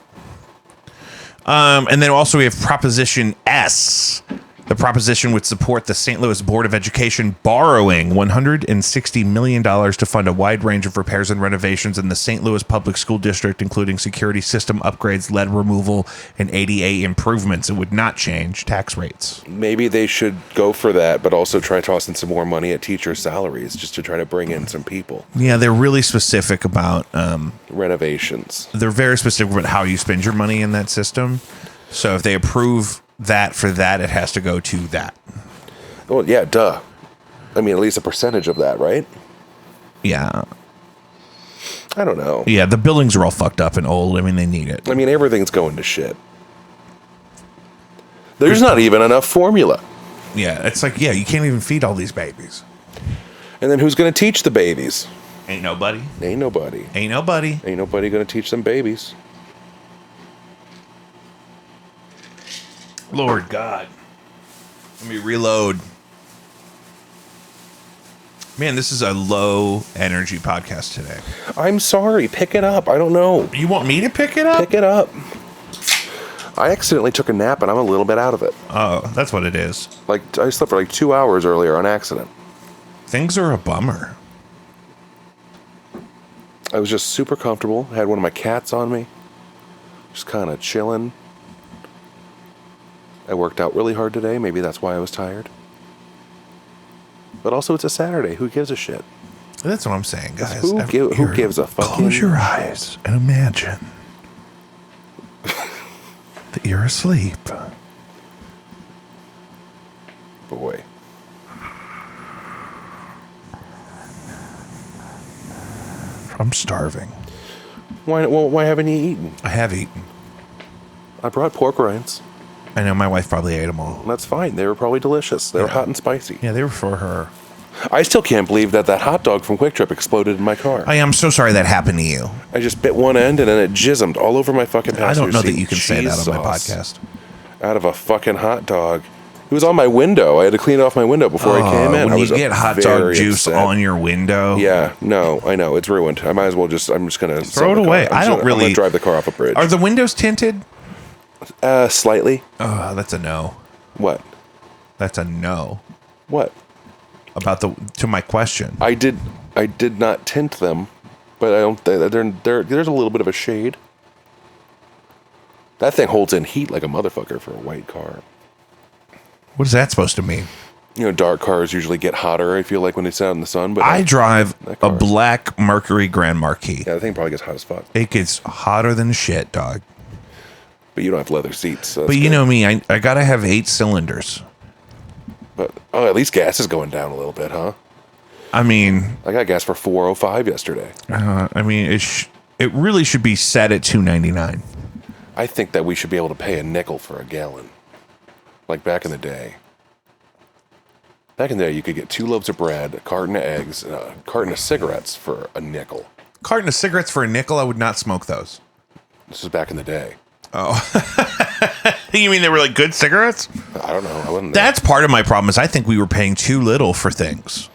And then also we have Proposition S. The proposition would support the St. Louis Board of Education borrowing $160 million to fund a wide range of repairs and renovations in the St. Louis Public School District, including security system upgrades, lead removal, and ADA improvements. It would not change tax rates. Maybe they should go for that, but also try tossing some more money at teacher salaries just to try to bring in some people. Yeah, they're really specific about, Renovations. they're very specific about how you spend your money in that system. So if they approve that for that, it has to go to that. Well, yeah, duh. I mean, at least a percentage of that, right? Yeah. I don't know. Yeah, the buildings are all fucked up and old. I mean, they need it. I mean, everything's going to shit. There's not even enough formula. Yeah, it's like, yeah, you can't even feed all these babies. And then who's going to teach the babies? Ain't nobody. Ain't nobody. Ain't nobody. Ain't nobody going to teach them babies. Lord God. Let me reload. Man, this is a low energy podcast today. I'm sorry. Pick it up. I don't know. You want me to pick it up? Pick it up. I accidentally took a nap and I'm a little bit out of it. Oh, that's what it is. Like, I slept for like 2 hours earlier on accident. Things are a bummer. I was just super comfortable. I had one of my cats on me. Just kind of chilling. I worked out really hard today. Maybe that's why I was tired. But also, it's a Saturday. Who gives a shit? That's what I'm saying, guys. Who gives a fucking... Close your eyes and imagine that you're asleep. Boy. I'm starving. Why haven't you eaten? I have eaten. I brought pork rinds. I know my wife probably ate them all. That's fine. They were probably delicious. They were hot and spicy. Yeah, they were for her. I still can't believe that hot dog from Quick Trip exploded in my car. I am so sorry that happened to you. I just bit one end and then it jismed all over my fucking passenger I don't know seat. that you can say Cheese that on my sauce podcast. Out of a fucking hot dog. It was on my window. I had to clean it off my window before I came in. When I you was get hot dog very juice upset. on your window. Yeah, no, I know. It's ruined. I might as well just, I'm just going to Throw it away. I'm I'm going to drive the car off a bridge. Are the windows tinted? Slightly. Oh, that's a no. What? That's a no. What? About to my question. I did not tint them, but I don't. There's a little bit of a shade. That thing holds in heat like a motherfucker for a white car. What is that supposed to mean? You know, dark cars usually get hotter. I feel like when they sit out in the sun. But I drive that a car- black Mercury Grand Marquis. Yeah, the thing probably gets hot as fuck. It gets hotter than shit, dog. But you don't have leather seats. So But that's you good. know me, I gotta have 8 cylinders. But at least gas is going down a little bit, huh? I mean, I got gas for $4.05 yesterday. it really should be set at $2.99. I think that we should be able to pay a nickel for a gallon. Like back in the day. Back in the day, you could get 2 loaves of bread, a carton of eggs, and a carton of cigarettes for a nickel. Carton of cigarettes for a nickel? I would not smoke those. This was back in the day. Oh. You mean they were like good cigarettes? I don't know. I wasn't there. That's part of my problem is I think we were paying too little for things.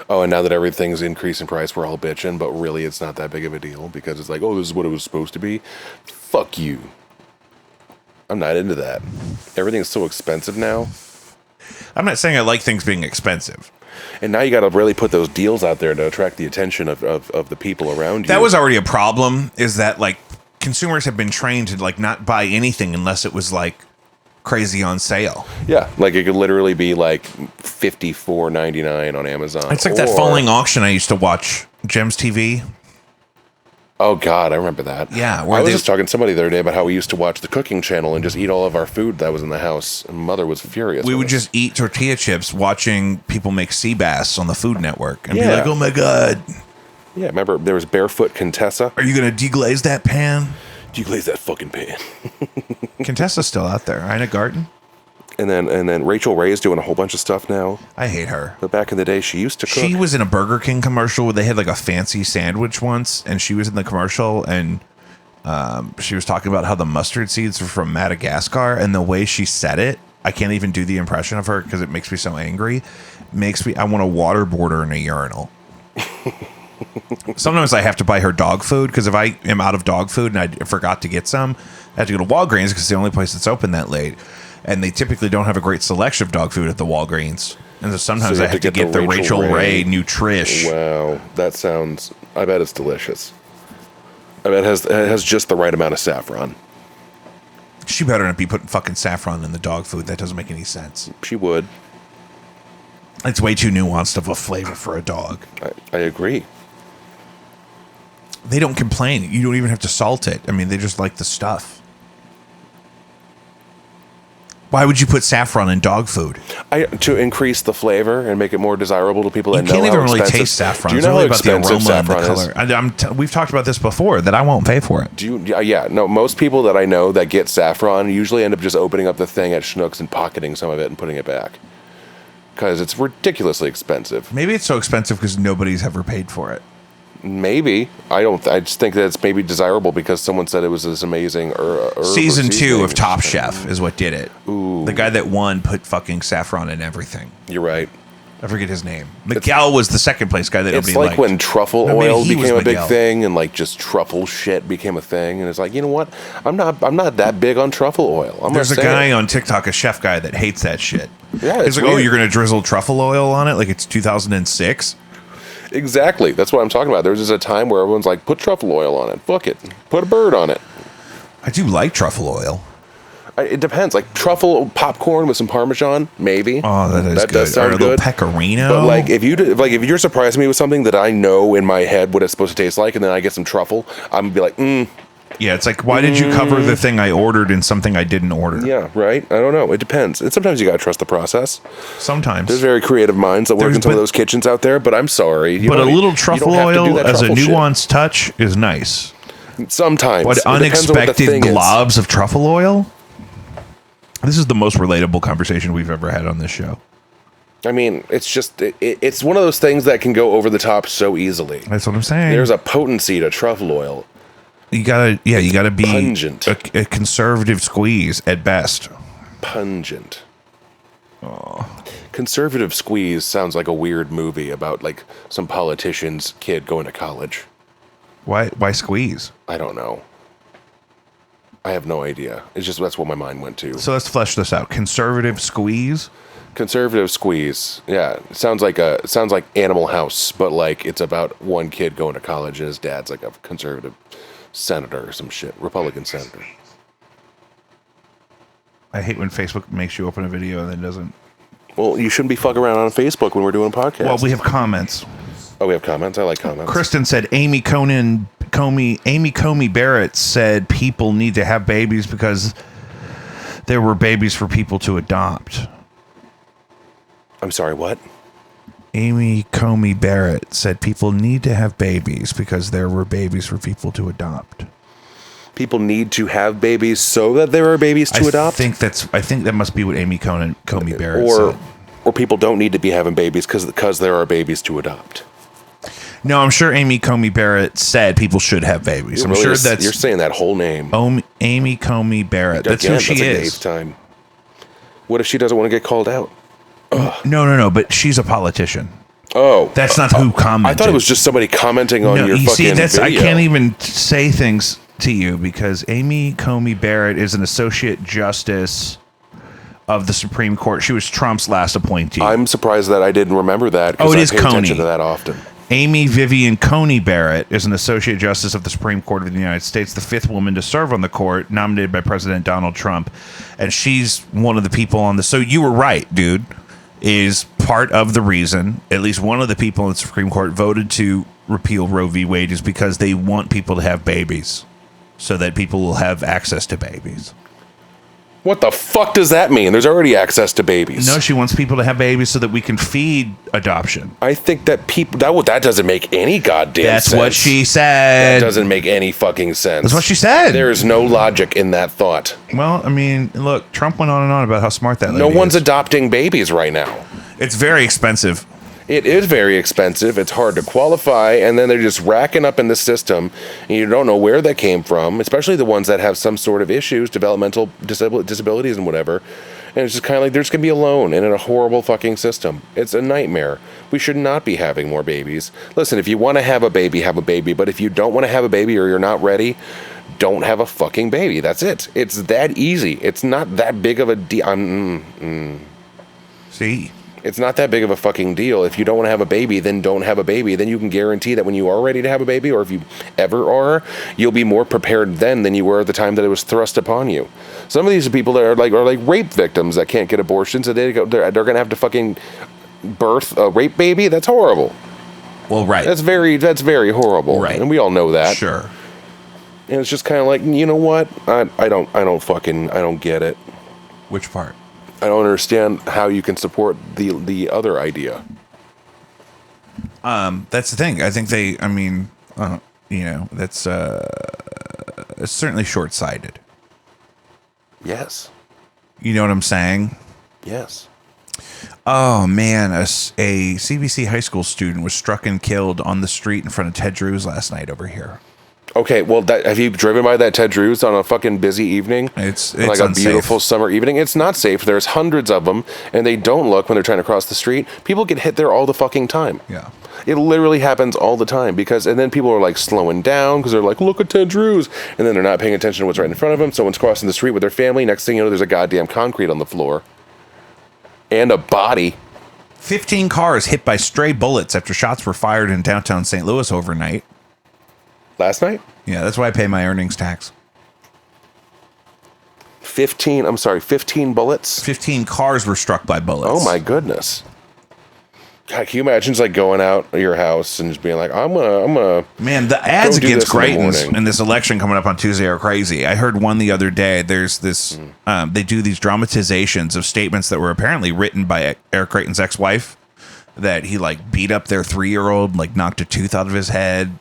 Oh, and now that everything's increased in price, we're all bitching, but really it's not that big of a deal because it's like, oh, this is what it was supposed to be. Fuck you. I'm not into that. Everything's so expensive now. I'm not saying I like things being expensive. And now you got to really put those deals out there to attract the attention of the people around you. That was already a problem, is that like consumers have been trained to like not buy anything unless it was like crazy on sale. Yeah, like it could literally be like $54.99 on Amazon. It's like that falling auction I used to watch, Gems TV. Oh God, I remember that. Yeah, I was just talking to somebody the other day about how we used to watch the cooking channel and just eat all of our food that was in the house. And Mother was furious. We with would us. just eat tortilla chips watching people make sea bass on the Food Network and be Yeah. like, oh my God. Yeah, remember there was Barefoot Contessa. Are you going to deglaze that pan? Deglaze that fucking pan. Contessa's still out there. Ina Garten? And then Rachel Ray is doing a whole bunch of stuff now. I hate her. But back in the day, she used to cook. She was in a Burger King commercial where they had like a fancy sandwich once, and she was in the commercial, and she was talking about how the mustard seeds were from Madagascar, and the way she said it, I can't even do the impression of her because it makes me so angry. I want to waterboard her in a urinal. Sometimes I have to buy her dog food because if I am out of dog food and I forgot to get some, I have to go to Walgreens because it's the only place that's open that late. And they typically don't have a great selection of dog food at the Walgreens. And so sometimes So you I have to get the Rachel Ray Nutrish. Wow, that sounds... I bet it's delicious. I bet it has just the right amount of saffron. She better not be putting fucking saffron in the dog food. That doesn't make any sense. She would. It's way too nuanced of a flavor for a dog. I agree. They don't complain. You don't even have to salt it. I mean, they just like the stuff. Why would you put saffron in dog food? To increase the flavor and make it more desirable to people that You know can't how even really expensive. taste saffron. Do you It's know really how about the expensive aroma and the saffron is? color. We've talked about this before, that I won't pay for it. Yeah, no, most people that I know that get saffron usually end up just opening up the thing at Schnucks and pocketing some of it and putting it back. Because it's ridiculously expensive. Maybe it's so expensive because nobody's ever paid for it. Maybe. I just think that it's maybe desirable because someone said it was this amazing herb. Season 2 seasoning. of Top Chef is what did it. Ooh. The guy that won put fucking saffron in everything. You're right. I forget his name. Miguel was the second place guy that It's nobody like liked. when truffle No, maybe oil he was became a big Miguel. thing and like just truffle shit became a thing and it's like, you know what? I'm not that big on truffle oil. There's a guy on TikTok, a chef guy, that hates that shit. Yeah, He's it's like, oh, weird. you're going to drizzle truffle oil on it like it's 2006? Exactly. That's what I'm talking about. There was just a time where everyone's like, put truffle oil on it. Fuck it. Put a bird on it. I do like truffle oil. It depends. Like truffle popcorn with some Parmesan, maybe. Oh, that is good. Does sound or a little good. pecorino. But like if you're surprising me with something that I know in my head what it's supposed to taste like, and then I get some truffle, I'm gonna be like, Yeah, it's like, why did you cover the thing I ordered in something I didn't order? yeah, right. I don't know. It depends. And sometimes you gotta trust the process. Sometimes. There's very creative minds that work in some of those kitchens out there. But I'm sorry. But a little truffle oil as a nuanced. nuanced touch is nice. Sometimes. But It depends on what the unexpected thing is. globs of truffle oil? This is the most relatable conversation we've ever had on this show. I mean, it's just it's one of those things that can go over the top so easily. That's what I'm saying. There's a potency to truffle oil. You gotta be Pungent. a conservative squeeze at best. Pungent. Conservative Squeeze sounds like a weird movie about like some politician's kid going to college. Why squeeze? I don't know. I have no idea. It's just that's what my mind went to. So let's flesh this out. Conservative squeeze. Conservative Squeeze. Yeah, it sounds like Animal House, but like it's about one kid going to college and his dad's like a conservative senator or some shit, Republican senator. I hate when Facebook makes you open a video and then doesn't. Well, you shouldn't be fucking around on Facebook when we're doing podcasts. Well, we have comments. Oh, we have comments. I like comments. Kristen said Amy Comey Barrett said people need to have babies because there were babies for people to adopt. I'm sorry, what? Amy Comey Barrett said people need to have babies because there were babies for people to adopt. People need to have babies so that there are babies to adopt. I think that must be what Amy Comey Barrett or said. or people don't need to be having babies because there are babies to adopt. No, I'm sure Amy Comey Barrett said people should have babies. I'm sure that's you're saying that whole name. Amy Comey Barrett. That's who she that's is. Like the 8th time. What if she doesn't want to get called out? No. But she's a politician. Oh, That's not who commented. I thought it was just somebody commenting on your fucking video. I can't even say things to you because Amy Comey Barrett is an associate justice of the Supreme Court. She was Trump's last appointee. I'm surprised that I didn't remember that. Oh, it is I pay attention Coney. to that often. Amy Vivian Coney Barrett is an associate justice of the Supreme Court of the United States, the 5th woman to serve on the court, nominated by President Donald Trump. And she's one of the people on the... So you were right, dude. Is part of the reason, at least one of the people in the Supreme Court voted to repeal Roe v. Wade is because they want people to have babies so that people will have access to babies. What the fuck does that mean? There's already access to babies. No, she wants people to have babies so that we can feed adoption. I think that people... That doesn't make any goddamn sense. That's what she said. That doesn't make any fucking sense. That's what she said. There is no logic in that thought. Well, I mean, look, Trump went on and on about how smart that lady No one's is. adopting babies right now. It's very expensive. It is very expensive. It's hard to qualify, and then they're just racking up in the system, and you don't know where they came from, especially the ones that have some sort of issues, developmental disabilities and whatever. And it's just kind of like they're just going to be alone and in a horrible fucking system. It's a nightmare. We should not be having more babies. Listen, if you want to have a baby, have a baby. But if you don't want to have a baby or you're not ready, don't have a fucking baby. That's it. It's that easy. It's not that big of a deal. See? It's not that big of a fucking deal. If you don't want to have a baby, then don't have a baby. Then you can guarantee that when you are ready to have a baby, or if you ever are, you'll be more prepared then than you were at the time that it was thrust upon you. Some of these people that are like rape victims that can't get abortions, and they're going to have to fucking birth a rape baby. That's horrible. Well, right. That's very horrible. Right. And we all know that. Sure. And it's just kind of like, you know what? I don't get it. Which part? I don't understand how you can support the other idea. That's the thing. I think that's it's certainly short-sighted. Yes. You know what I'm saying? Yes. Oh, man. A CBC high school student was struck and killed on the street in front of Ted Drew's last night over here. Okay, well, have you driven by that Ted Drew's on a fucking busy evening? It's like unsafe. A beautiful summer evening. It's not safe. There's hundreds of them, and they don't look when they're trying to cross the street. People get hit there all the fucking time. Yeah. It literally happens all the time and then people are like slowing down because they're like, look at Ted Drew's, and then they're not paying attention to what's right in front of them. Someone's crossing the street with their family. Next thing you know, there's a goddamn concrete on the floor and a body. 15 cars hit by stray bullets after shots were fired in downtown St. Louis overnight. Last night? Yeah, that's why I pay my earnings tax. 15 bullets? 15 cars were struck by bullets. Oh my goodness. God, can you imagine just like going out of your house and just being like, I'm gonna Man, the ads against Greitens in in this election coming up on Tuesday are crazy. I heard one the other day. There's this, they do these dramatizations of statements that were apparently written by Eric Greitens' ex-wife, that he like beat up their 3-year-old, like knocked a tooth out of his head.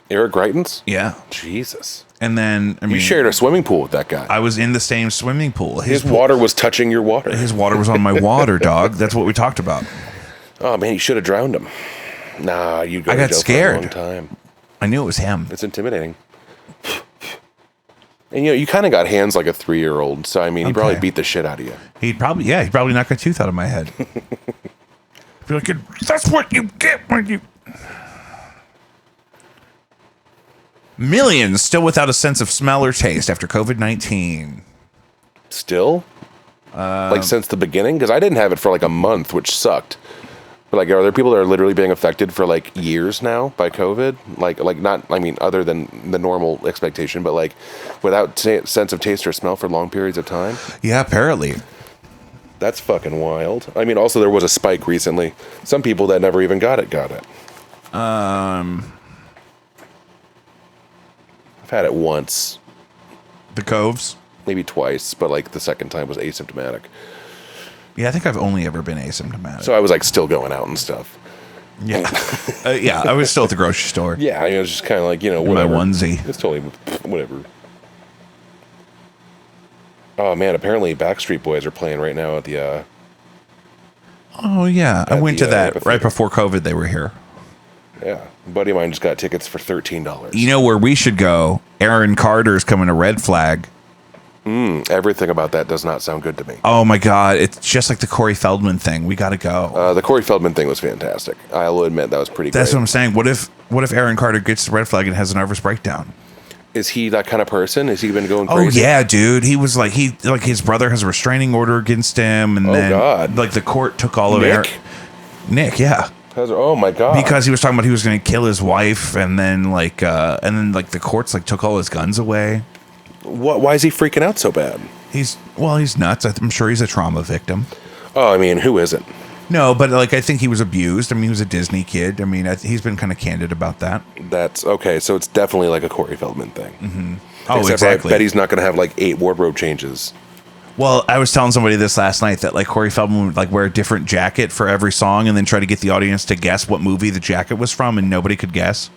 Eric Greitens? Yeah. Jesus. And then, You shared a swimming pool with that guy. I was in the same swimming pool. His water was touching your water. His water was on my water, dog. That's what we talked about. Oh, man, you should have drowned him. Nah, you go I to got jail scared. for a long time. I knew it was him. It's intimidating. And, you kind of got hands like a 3-year-old, so, I mean, he probably beat the shit out of you. He'd probably knock a tooth out of my head. Be like, that's what you get when you... Millions still without a sense of smell or taste after COVID-19. Still? Like since the beginning? Because I didn't have it for like a month, which sucked. But like, are there people that are literally being affected for like years now by COVID? Like not, I mean, other than the normal expectation, but like without sense of taste or smell for long periods of time? Yeah, apparently. That's fucking wild. I mean, also there was a spike recently. Some people that never even got it. I've had it once. The Coves? Maybe twice, but like the second time was asymptomatic. Yeah, I think I've only ever been asymptomatic. So I was like still going out and stuff. Yeah. Yeah, I was still at the grocery store. Yeah, it was just kind of like, My whatever. onesie. It's totally whatever. Oh man, apparently Backstreet Boys are playing right now at the Oh, yeah. I At went the, to that right amphitheater. before COVID. They were here. yeah. A buddy of mine just got tickets for $13. You know where we should go? Aaron Carter's coming to Red Flag. Everything about that does not sound good to me. Oh, my God. It's just like the Corey Feldman thing. We got to go. The Corey Feldman thing was fantastic. I'll admit that was pretty That's great. what I'm saying. What if Aaron Carter gets to Red Flag and has a nervous breakdown? Is he that kind of person? Has he been going Oh crazy? yeah, dude. He was like his brother has a restraining order against him, and then God. like the court took all of Nick? Nick, yeah, Oh my God. because he was talking about he was going to kill his wife, and then the courts like took all his guns away. Why is he freaking out so bad? He's nuts. I'm sure he's a trauma victim. Oh, I mean, who isn't? No, but like I think he was abused. I mean, he was a Disney kid. I mean, he's been kind of candid about that. That's okay. So it's definitely like a Corey Feldman thing. Oh, Except exactly. I bet he's not going to have like 8 wardrobe changes. Well, I was telling somebody this last night that like Corey Feldman would like wear a different jacket for every song, and then try to get the audience to guess what movie the jacket was from, and nobody could guess.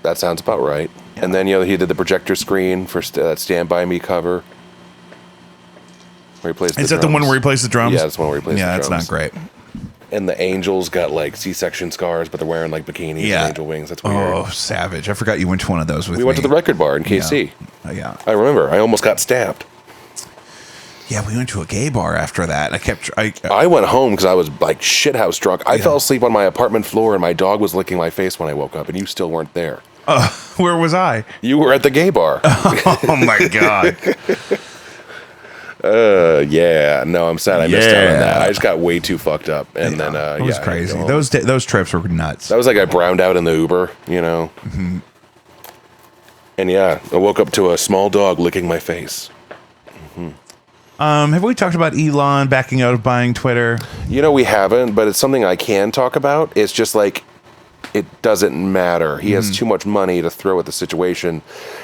That sounds about right. Yeah. And then he did the projector screen for that Stand By Me cover. Where he plays Is that the one where he plays the drums? Yeah, that's the one where he plays Yeah, the that's drums. not great. And the angels got like C-section scars, but they're wearing like bikinis Yeah. and angel wings. That's weird. Oh, savage! I forgot you went to one of those with We went to the record bar in KC. Yeah. I remember. I almost got stabbed. Yeah, we went to a gay bar after that. I went home because I was like shithouse drunk. I fell asleep on my apartment floor, and my dog was licking my face when I woke up, and you still weren't there. where was I? You were at the gay bar. Oh my god! Yeah. No, I'm sad I missed out on that. Yeah. I just got way too fucked up, and then it was I had to crazy. go home. Those trips were nuts. That was like I browned out in the Uber, Mm-hmm. And yeah, I woke up to a small dog licking my face. Have we talked about Elon backing out of buying Twitter? We haven't, but it's something I can talk about. It's just like, it doesn't matter. He has too much money to throw at the situation,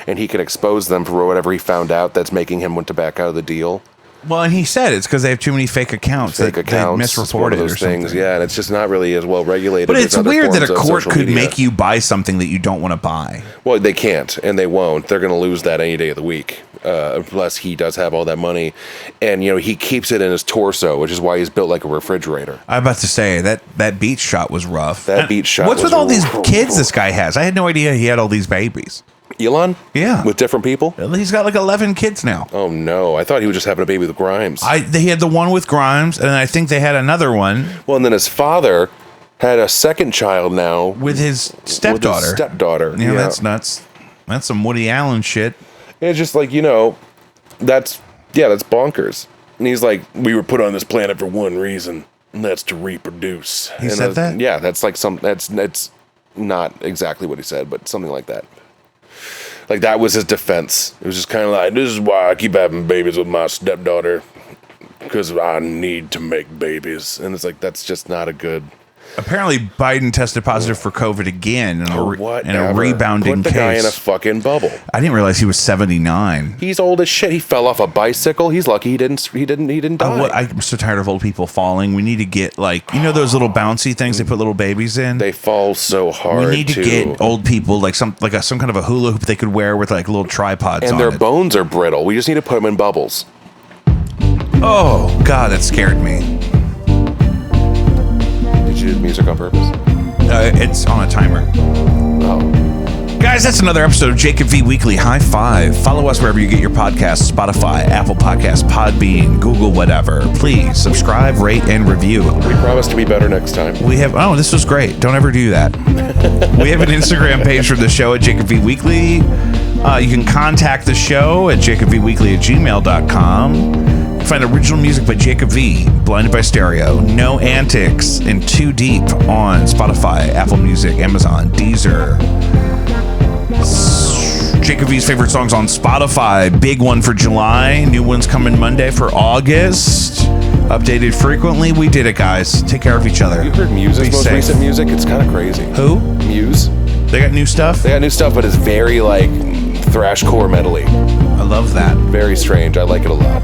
and he can expose them for whatever he found out that's making him want to back out of the deal. Well, and he said it's because they have too many fake accounts. Fake that accounts, they it's one misreported of those or things. something. Yeah, and it's just not really as well regulated. But as it's other weird that a forms of court social could media. make you buy something that you don't want to buy. Well, they can't, and they won't. They're going to lose that any day of the week, unless he does have all that money. And, he keeps it in his torso, which is why he's built like a refrigerator. I'm about to say that beach shot was rough. That And beach shot What's was with all these rough. kids this guy has? I had no idea he had all these babies. Elon? Yeah. With different people? He's got like 11 kids now. Oh, no. I thought he was just having a baby with Grimes. He had the one with Grimes, and I think they had another one Well, and then his father had a second child now with his stepdaughter. Yeah, That's nuts. That's some Woody Allen shit. It's just like, that's bonkers. And he's like, we were put on this planet for one reason, and that's to reproduce. He said that? Yeah, that's like that's not exactly what he said, but something like that. Like, that was his defense. It was just kind of like, this is why I keep having babies with my stepdaughter, because I need to make babies. And it's like, that's just not a good... Apparently, Biden tested positive for COVID again in a Whatever. rebounding Put the guy in a case. fucking bubble. I didn't realize he was 79. He's old as shit. He fell off a bicycle. He's lucky he didn't die. I'm so tired of old people falling. We need to get those little bouncy things they put little babies in. They fall so hard. We need to get old people some kind of a hula hoop they could wear with like little tripods and on their it. bones are brittle. We just need to put them in bubbles. Oh God, that scared me. Did you do music on purpose? It's on a timer. Oh. Guys, that's another episode of Jacob V Weekly High Five. Follow us wherever you get your podcasts: Spotify, Apple Podcasts, Podbean, Google, whatever. Please subscribe, rate, and review. We promise to be better next time. This was great. Don't ever do that. We have an Instagram page for the show at Jacob V Weekly. You can contact the show at jacobvweekly@gmail.com. Find original music by Jacob V, Blinded by Stereo, No Antics, and Too Deep on Spotify, Apple Music, Amazon, Deezer. Jacob V's favorite songs on Spotify. Big one for July. New ones coming Monday for August. Updated frequently. We did it, guys. Take care of each other. You heard Muse's Be most safe. recent music? It's kind of crazy. Who? Muse. They got new stuff? They got new stuff, but it's very like thrashcore metally. I love that. Very strange. I like it a lot.